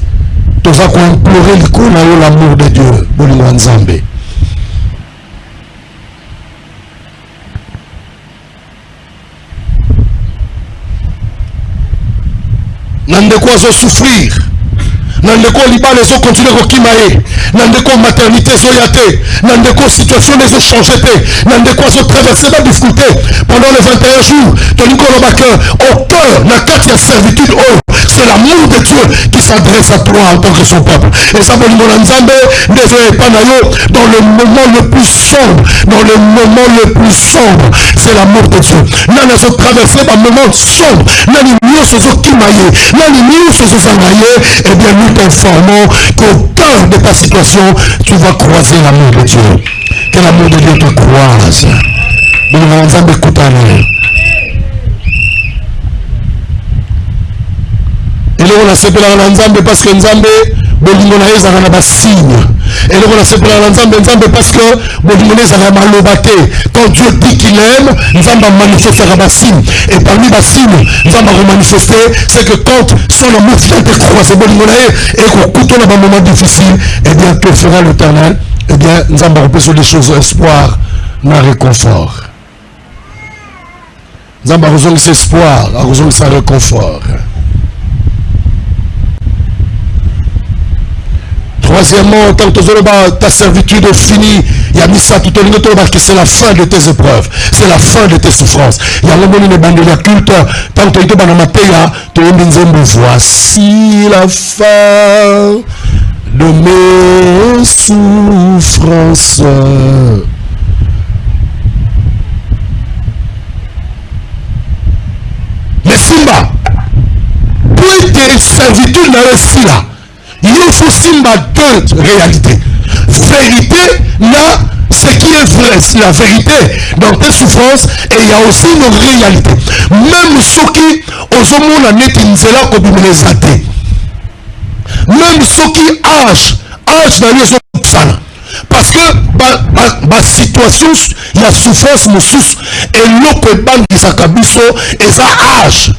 nous avons imploré l'amour de Dieu. Nandeko zo souffrir. Nandeko libale zo continuer ko kimaye. Nandeko maternité zo yate. Nandeko situation les zo changer te. Nandeko zo traverser la difficulté pendant les 21 jours. Toniko lobaka au cœur na quatre servitude oh. C'est l'amour de Dieu qui s'adresse à toi en tant que son peuple. Et ça veut dire dans le moment le plus sombre. Dans le moment le plus sombre. C'est l'amour de Dieu. Nous avons traversé un moment sombre. Nous avons kimaye. Eh bien nous t'informons qu'au cœur de ta situation, tu vas croiser l'amour de Dieu. Que l'amour de Dieu te croise. Nous allons écouter. Et là on a séparé l'ensemble parce que Nzambe bolingo na ezaka na basigne. Et là on a séparé l'ensemble parce que bolingo na ezaka malobate. Quand Dieu dit qu'il aime, Nzambe manifeste la bassigne. Et parmi bassigne, Nzambe va manifester, c'est que quand son amour vient te croiser bolingo na et qu'au couteau dans un moment difficile, eh bien que fera l'Éternel? Eh bien Nzambe repose les choses espoir, na réconfort. Nzambe a besoin de cet espoir, a besoin de sa réconfort. Troisièmement, tant que ta servitude est finie, il y a mis ça tout au long que c'est la fin de tes épreuves, c'est la fin de tes souffrances. Il y a un moment de la culte, tant que tu es dans ma théa, tu es voici la fin de mes souffrances. Mais Simba, pour tes servitudes dans le sila, il faut Simba deux réalités. Vérité, là, ce qui est vrai, c'est la vérité dans tes souffrances, et il y a aussi une réalité. Même ceux qui, aux hommes, n'est pas comme les athées. Même ceux qui âge approche dans les autres salles. Parce que la situation, il y a souffrance, et l'autre bande de Sakabiso, et ça âge.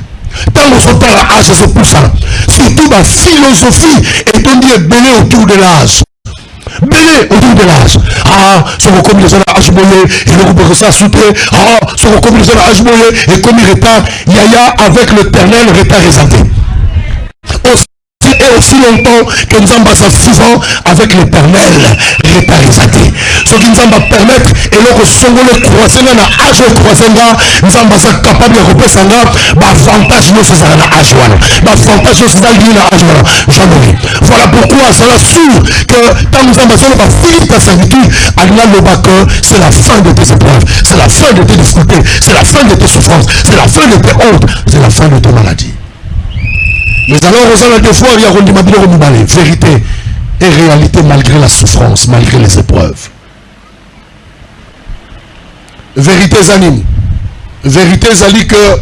Tant qu'on s'entend l'âge, c'est pour ça. Surtout la philosophie est on dit belé autour de l'âge. Belé autour de l'âge. Ah, ce qu'on comme les gens à âge moyen, et le groupe ça souté. Ah, ce qu'on comme les gens à âge moyen, et comme il retard, yaya avec l'éternel retard réservé. Et aussi longtemps que nous avons 6 ans avec l'éternel réparisé. Ce qui nous va permettre, et là que nous avons croisé dans l'âge de croisé, nous sommes capables de repasser l'avantage de ces âges. L'avantage de ces âges. Voilà pourquoi c'est sûr que quand nous avons fini ta servitude, c'est la fin de tes épreuves, c'est la fin de tes difficultés, c'est la fin de tes souffrances, c'est la fin de tes hontes, c'est la fin de tes maladies. Mais alors, on a des fois, il y a vérité et réalité malgré la souffrance, malgré les épreuves. Vérité Zanim. Vérité Zali que,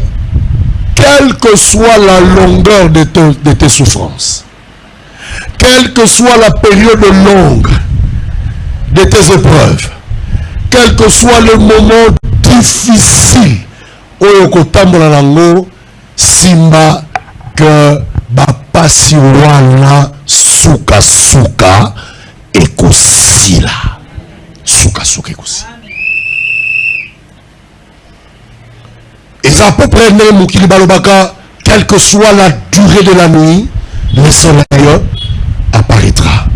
quelle que soit la longueur de tes souffrances, quelle que soit la période longue de tes épreuves, quel que soit le moment difficile, Simba que bapasi wana suka ekosila suka ekosila. Et ça à peu près mokili balobaka, quelle que soit la durée de la nuit, le soleil apparaîtra.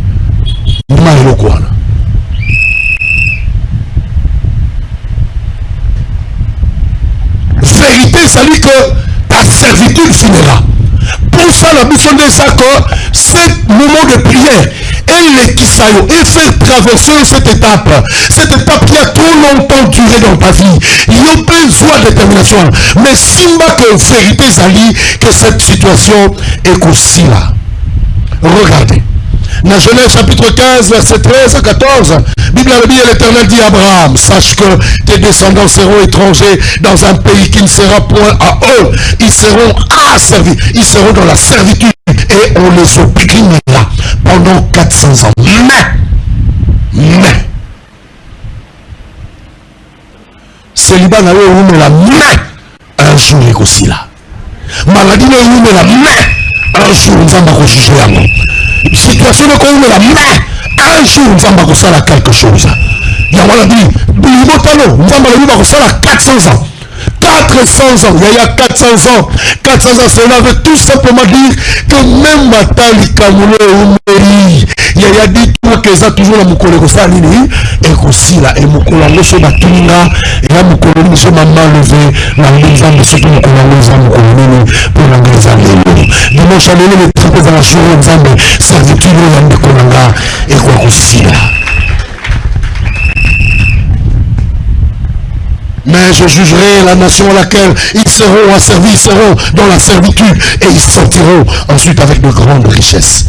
Vérité, ça dit que ta servitude finira. Pour ça, la mission de Sako, c'est moment de prière. Et faire traverser cette étape qui a trop longtemps duré dans ta vie. Il y a besoin de détermination. Mais Simba que vérité Zali, que cette situation est aussi là. Regardez. Dans Genèse chapitre 15, verset 13 à 14, Bible et l'Éternel dit à Abraham, sache que tes descendants seront étrangers dans un pays qui ne sera point à eux. Ils seront asservis, ils seront dans la servitude et on les opprimera pendant 400 ans. Mais, célibat n'a eu la main, un jour il est aussi là. Maladie n'a eu la main, un jour nous allons juger à nous. Situation de qu'on la main, un jour nous allons faire quelque chose. Il y a maladie, nous allons faire 400 ans. 400 ans, il y a 400 ans. 400 ans, cela veut tout simplement dire que même Matali Kamoulé Oumeri, il y a dit que ça toujours la Moukole Kosalini, et aussi là, et Moukole Mousso Batunga, et là Moukole Mousso Maman levé, la maison de ceux qui Moukole Mousso pour l'anglais. Dimanche à l'année, les trempés dans la journée, Nzambe, servitude, Mokolanga, et quoi aussi là. Mais je jugerai la nation à laquelle ils seront asservis, ils seront dans la servitude et ils sortiront ensuite avec de grandes richesses.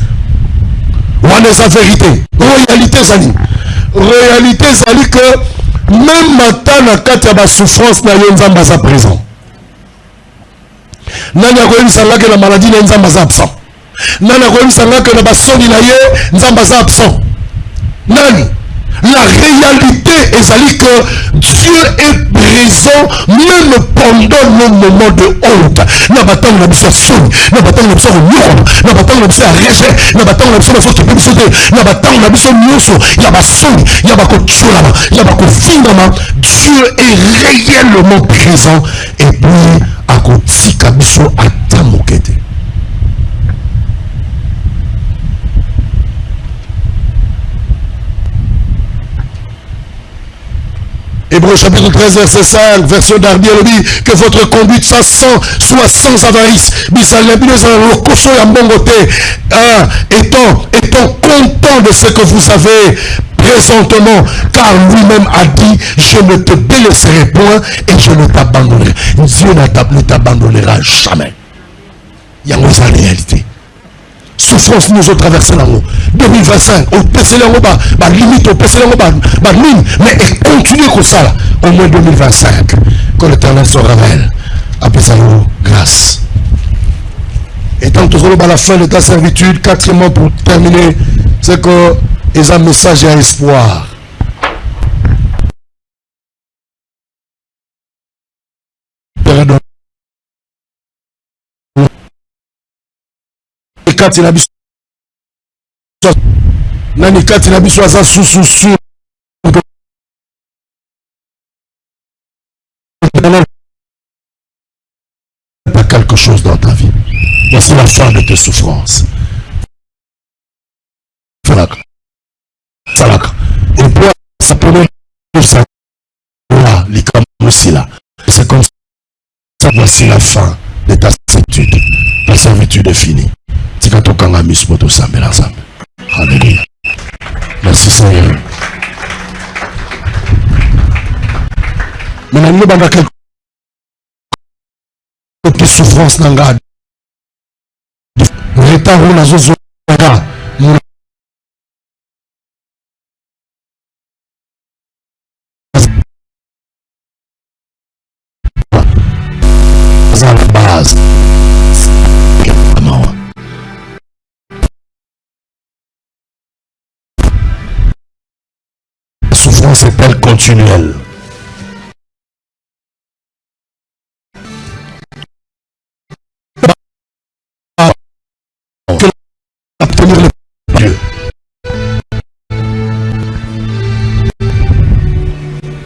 Voilà sa vérité. Réalité, Zali. Réalité, Zali que même maintenant, quand il y a la souffrance, il y a un à présent. Nana Koyi Sanga que la maladie n'est pas absent. Nana Koyi Sanga que la bassoni n'est pas absent. Nani. La réalité est que Dieu est présent même pendant nos moments de honte. N'a pas tant l'absence son, n'a pas tant l'absence de n'a pas tant l'absence de rejet, n'a pas tant l'absence de publicité, n'a pas tant l'absence de il y a pas son, il y a pas que tchulama, il y a pas que finalement Dieu est réellement présent et puis à côté kabiso atamokete. Hébreux chapitre 13, verset 5, version d'Arbiel dit que votre conduite soit sans avarice. Étant content de ce que vous avez présentement, car lui-même a dit, je ne te délaisserai point et je ne t'abandonnerai. Dieu ne t'abandonnera jamais. Il y a une réalité. Souffrance nous a traversé là-haut. 2025, on pèse là-haut, limite, on pèse là-haut, ligne, mais continue comme ça, là, au moins 2025, que l'Éternel se révèle. Après ça, grâce. Et tant que nous sommes à la fin de ta servitude, quatrièmement pour terminer, c'est que Et un message à espoir. Kati na biso nani kati na biso aza susu pas quelque chose dans ta vie. Voici la fin de tes souffrances. Et puis ça peut ça là aussi là. C'est comme ça. Voici la fin de ta servitude. Ta servitude est finie. Alléluia. Merci Seigneur. Maintenant, nous avons quelques souffrances dans le retard où nous avons à la base. La souffrance est-elle continuelle? Obtenir le Dieu.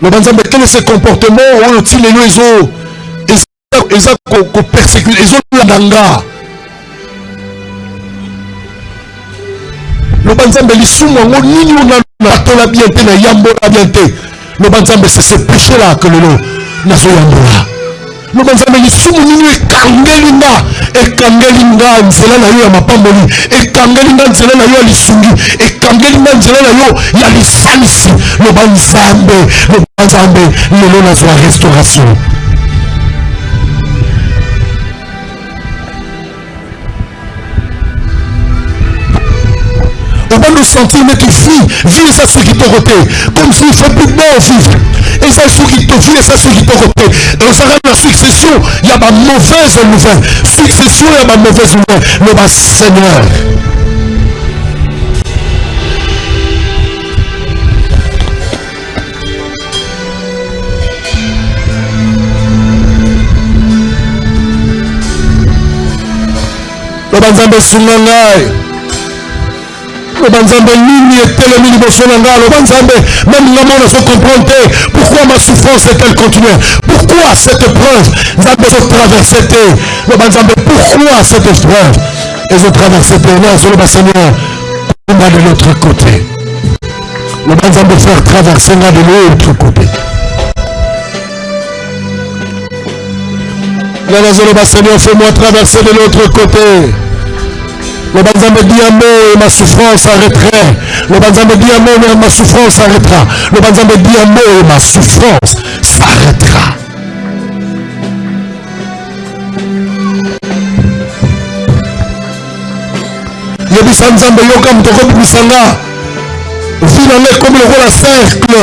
Le banzambe, quel est ce comportement où il les oiseaux ils ont persécuté, ils ont la danga. Le banzambe l'issoumo nini on a la bienté na yambo la bienté. Le banzambe c'est ce péché là que le nazo yambola. Le banzambe l'issoumo nini ekangelinga nzela na yo ya mapamboli, ekangelinga nzela na yo ya lisungi, ekangelinga nzela na yo ya lisalisi. Le banzambe lelo nazo la restauration. On va nous sentir, mais tu vis ça ce qui t'a côté, comme s'il ne fait plus bon vivre. Et ça ce qui t'a vie, et ça ce qui t'a côté. Et on s'arrête la succession, il y a ma mauvaise nouvelle. Succession, il y a ma mauvaise nouvelle. Le bas Seigneur. Le banzambe sungangai. Le banzambe nini était le mini bosonanga. Le banzambe même l'amour ne se comprend pas. Pourquoi ma souffrance est-elle continuelle? Pourquoi cette épreuve? Zambé se traverser. Le banzambe pourquoi cette épreuve? Et je traverse non sur le Seigneur. On va de l'autre côté. Le banzambe faire traverser de l'autre côté. Le Seigneur fais-moi traverser de l'autre côté. Le banzambe dit un mot et ma souffrance s'arrêterait. Le banzambe dit un mot et ma souffrance s'arrêtera. Le banzambe dit un mot et ma souffrance s'arrêtera. Yebisa nzambe yoka mtoko bisanga. Vina comme le rôle cercle.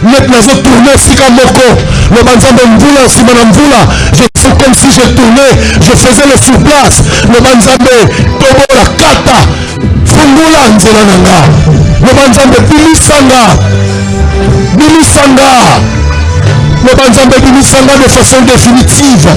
Net nazo tourner sika moko. Le banzambe mvula simana mvula. Je fais comme si je tournais, je faisais le sur-place. Le banzambe tobo la kata. Fungula nzela nanga. Le banzambe bimisanga. Bimisanga. Le banzambe bimisanga de façon définitive.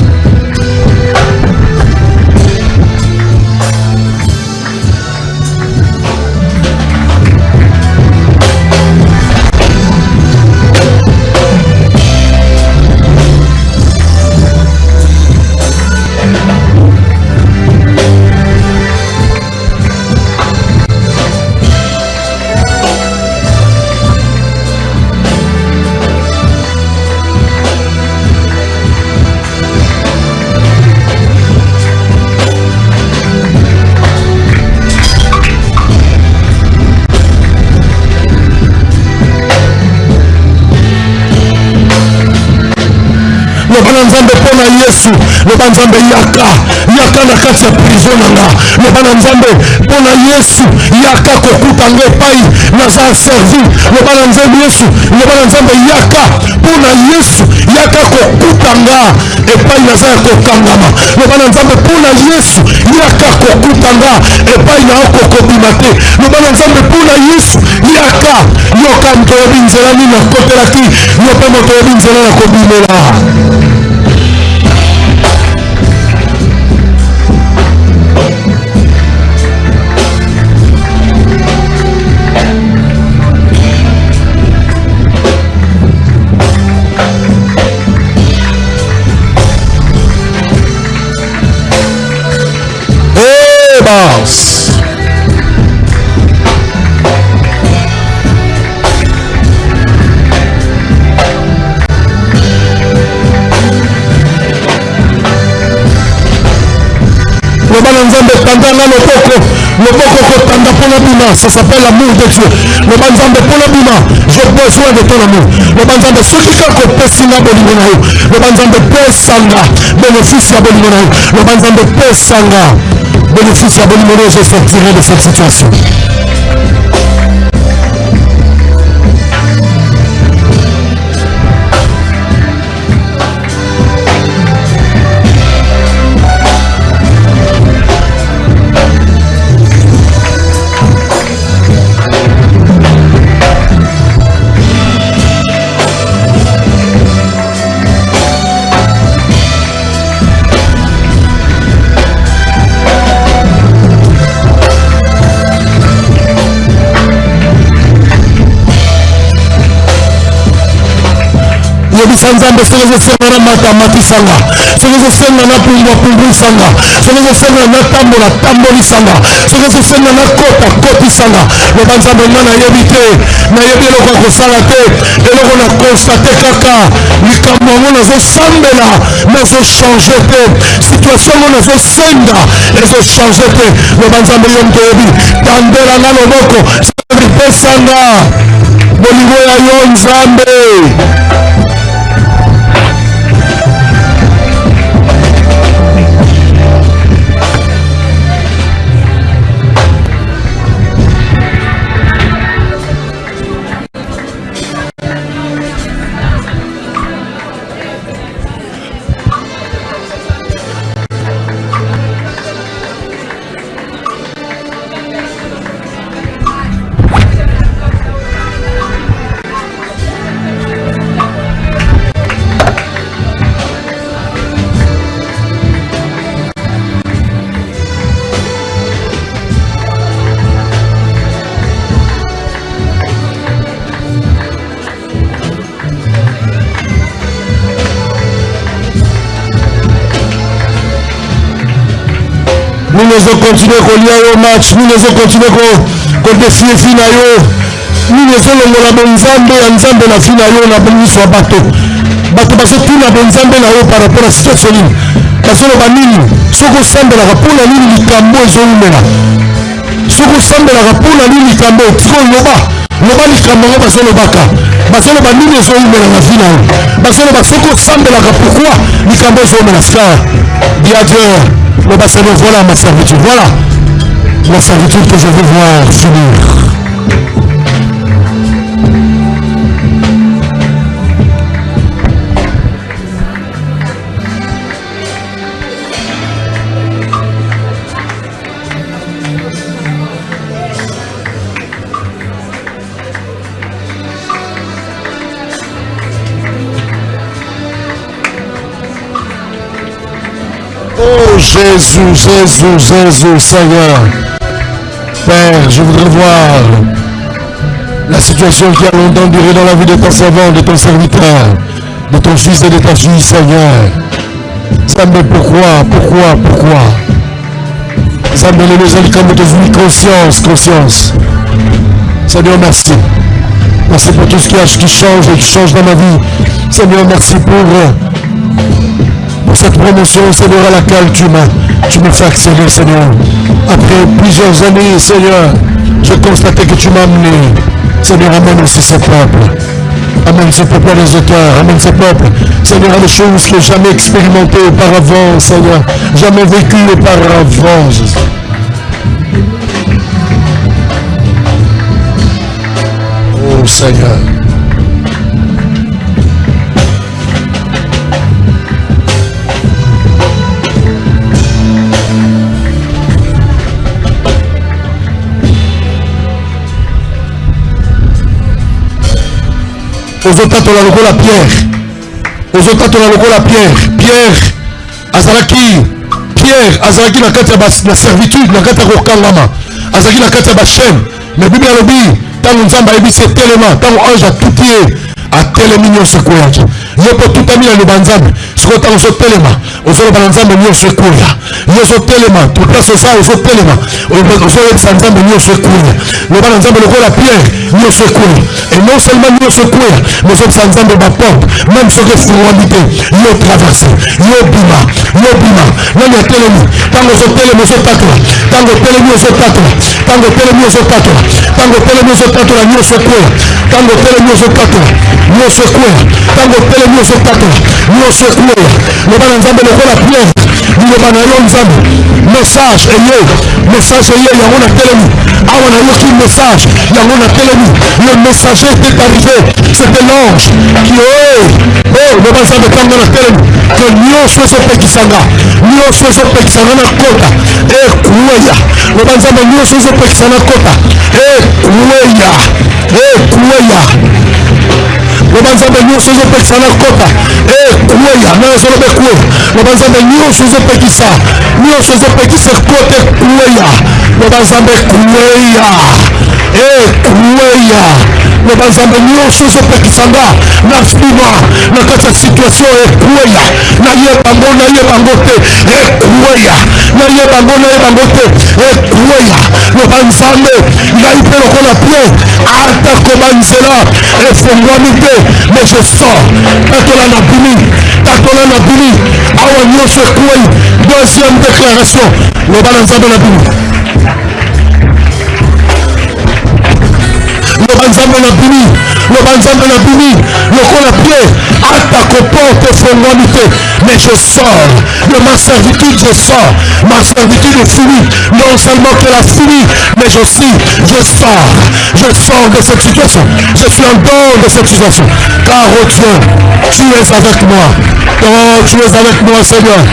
Le banzambe pona Yesu, le banzambe yaka na kati ya prison nanga. Le banzambe pona Yesu, yaka kokutanga epai naza servi. Le banzambe Yesu, le banzambe yaka pona Yesu, yaka kokutanga epai naza kokangama. Le banzambe pona Yesu, yaka kokutanga epai na kokobima te. Le banzambe pona Yesu, moto oyebi nzela nini akotelaki yo mpe moto oyebi nzela na kobimela. Lobana nzambe tandanga loboko kotanda pona bima, ça s'appelle l'amour de Dieu. Lobana nzambe pona bima, j'ai besoin de ton amour. Lobana nzambe soki kako pesinga bolingo na yo. Lobana nzambe pesanga bénéfice ya bolingo na yo. Lobana nzambe pesanga bénéfice ya bolingo na yo, je sortirai de cette situation. Nzambe soki ezosenga na matamatisanga, soki ezosenga na pumbwapumbwisanga, soki ezosenga na tambolisanga, soki ezosenga na kotisanga. Loba nzambe nga nayebi te, nayebi eloko ya kosala te, eloko na konstate kaka likambo yango nazosambela nazochange te, situation yango nazosenga ezochange te. Loba nzambe yo mtoyebi tandela na loboko pesanga bolingo ya yo nzambe. Nous allons continuer à lire au match, nous allons continuer à défier Finayo. Nous allons la bonzambe et nzambe la Finayo na boni so bato. Bato baso tout na bonzambe na yo par rapport à situation ni. Parce que banini, soko sambe la rapona nini likambo ezomela. Soko sambe la rapona nini likambo tiko loba likambo ngo baso lobaka. Baso loba nini ezomela na Finayo. Baso loba soko sambe la pourquoi likambo ezomela ça. Dia Dieu. Le bassin, voilà ma servitude, voilà la servitude que je veux voir finir. Oh Jésus, Seigneur. Père, je voudrais voir la situation qui a longtemps duré dans la vie de ton servant, de ton serviteur, de ton fils et de ta fille, Seigneur. Seigneur, pourquoi Seigneur, comme de vie, conscience. Seigneur, merci. Merci pour tout ce qui change et qui change dans ma vie. Seigneur, merci pour cette promotion, Seigneur, à laquelle tu me fais accéder, Seigneur. Après plusieurs années, Seigneur, je constatais que tu m'as amené. Seigneur, amène aussi ce peuple. Amène ce peuple à les auteurs. Amène ce peuple, Seigneur, à des choses que j'ai jamais expérimentées auparavant, Seigneur. Jamais vécues auparavant, Jésus. Oh, Seigneur. ozotatola lokola Pierre, ozotatola lokola Pierre. Pierre azalaki na kati ya servitude, na kati ya kokangama, azalaki na kati ya bachaîne. Mais Bible alobi tango nzambe ayebisi etelema, tango ange atuti ye atelemi nyonso ekoya. Yo po tutami na loba nzambe sikoyo ntango ozotelema ozoloba na nzambe nyonso ekoya. Yo ozotelema to place oza ozotelema ozoyebisa nzambe nyonso ekoya. Loba na nzambe lokola Pierre nyonso ekoya. Et non seulement nyonso ekoya mais ozobisa nzambe baporte même soki efungwami te yo traverse yo bima nani atelemi ntango ozotelema ozotatola ntango otelemi ozotatola ntango otelemi ozotatola ntango otelemi ozotatola nyonso ekoya ntango otelemi ozotatola nyonso ekoya ntango otelemi ozotatola nyonso ekoya. Loba na nzambe lokola Pierre liloba na yo nzambe message eye yango na telemi awa nayoki message yango na telemi. Le messager était arrivé, c'était l'ange qui loba nzambe ntango na telemi que nyonso ezopekisanga na kota ekuweya. Loba nzambe nyonso ezopekisa na kota ekuweya. Loba nzambe nyonso ezopekisa na kota ekuweya na ezoloba ekuweya. Loba nzambe nyonso ezopekisa kota ekuweya. Loba nzambe ekuweya. Loba nzambe nyonso ezopekisanga na fima na kati ya situation ekuweya. nayebango te ekuweya. Nayebango te ekuweya. Loba nzambe ngai mpe lokola Pierre atako banzela efungwami te mais je sors. Tatola na bini awa nyonso ekuweyi. Deuxième déclaration loba na nzambe na bini. Loba nzambe na bini lokola Pierre atako porte efungwami te mais je sors de ma servitude. Ma servitude est finie. Non seulement qu'elle a fini mais je sors de cette situation. Je suis en dehors de cette situation car oh Dieu tu es avec moi. Oh tu es avec moi Seigneur.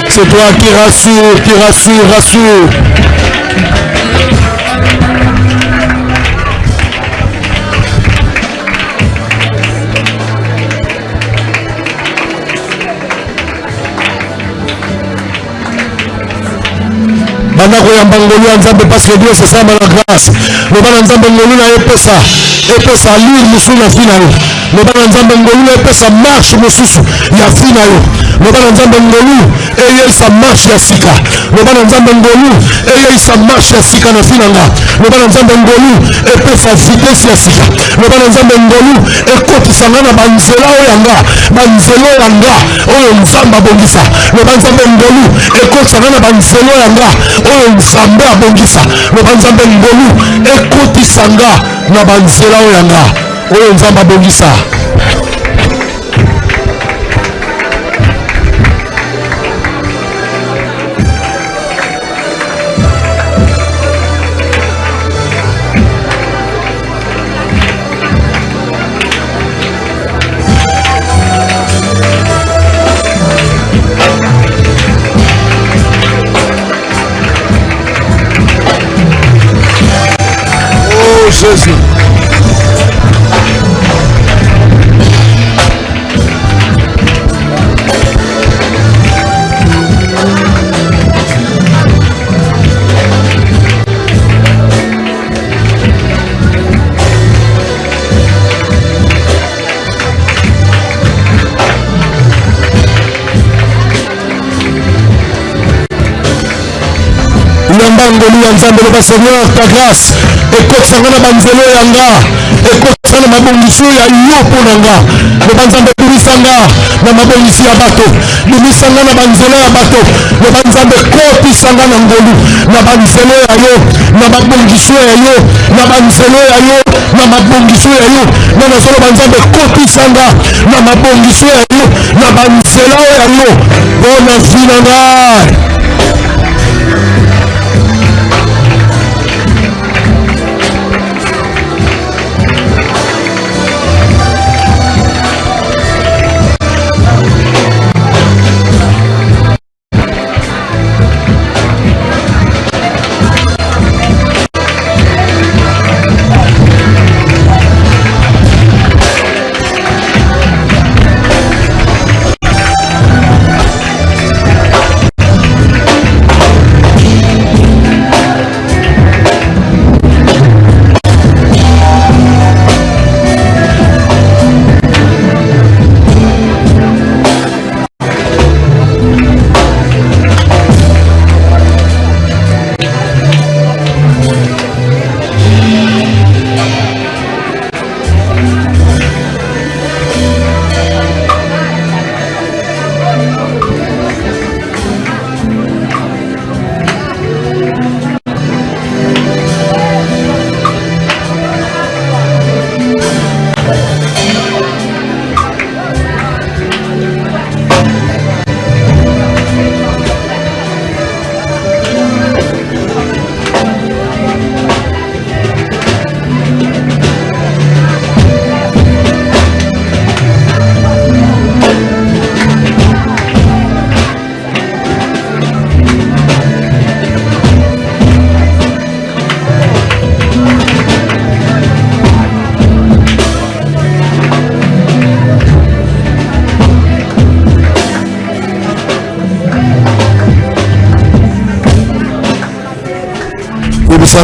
C'est toi qui rassure. Bandako ya mbangolu ya nzambe parce que Dieu c'est ça ma grâce. Loba na nzambe ngolu na epesa allure musu na fina yo. Loba na nzambe ngolu na epesa marche mususu ya fina yo. Loba na nzambe ngolu eye sa marche ya sika. Loba na nzambe ngolu eye sa marche ya sika na fina nga. Loba na nzambe ngolu epesa vitesse ya sika. Loba na nzambe ngolu ekotisanga na banzela oyanga oyo nzambe abongisa. Loba nzambe ngolu ekotisanga na banzela oyanga oyo nzambe abongisa. Loba nzambe ngolu ekotisanga na banzela oyanga oyo nzambe abongisa. Jésus. Ngolu ya nzambe loba Seigneur ta grâce ekotisanga na banzelo yanga ekotisa na mabongiso ya yo mpo na nga. Loba nzambe bimisanga na mabongisi ya bato, bimisanga na banzelo ya bato. Loba nzambe kotisanga na ngolu na banzelo ya yo na mabongiso ya yo na banzelo ya yo na mabongiso ya yo na nazoloba nzambe kotisanga na mabongiso ya yo na banzelo ya yo mpo na vi na ngai.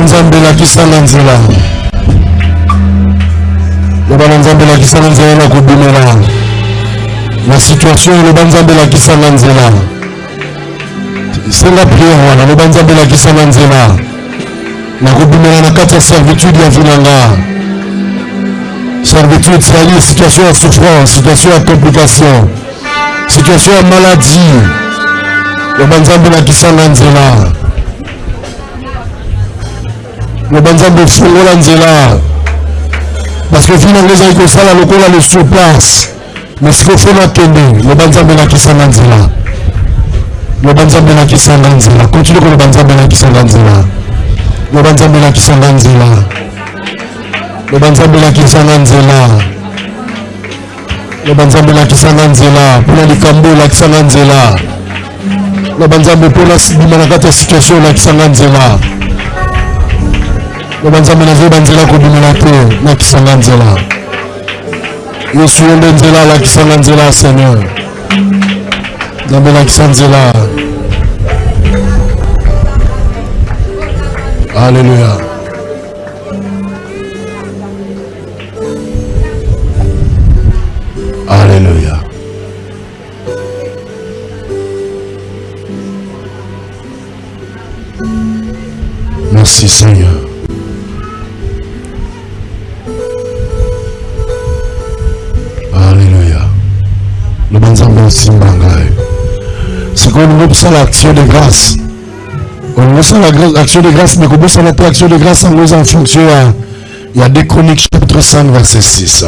Nzambe la kisanga nzela. Loba Nzambe la kisanga nzela na kobimela. La situation loba Nzambe la kisanga nzela. C'est la prière wana loba Nzambe la kisanga nzela. Na kobimela na kati ya servitude ya vinanga. Servitude, c'est-à-dire situation de souffrance, situation de complication, situation de maladie. Le banzambe na kisanga nzela. Le banzambe fungola nzela. Parce que finalement les aïko sala lokola le sur place. Mais ce qu'il faut n'attendre, le banzambe na kisanga nzela. Le banzambe na kisanga nzela. Continue que le banzambe na kisanga nzela. Le banzambe na kisanga nzela. Le banzambe la kisanga nzela. Le banzambe la kisanga nzela. Pour la likambo la kisanga nzela. Le banzambe pour la bimanakata situation la kisanga nzela. Le banzambe la vie banzela kobimanate la kisanga nzela. Yesu yonde nzela la kisanga nzela Seigneur. Nzambe la kisanga nzela. Alléluia. Alléluia. Merci Seigneur. Alléluia. Le banzambe aussi mangaï. C'est qu'on veut ça l'action de grâce. On veut ça l'action de grâce, mais qu'on veut ça l'action de grâce en fonction. Il y a des Chroniques chapitre 5 verset 6.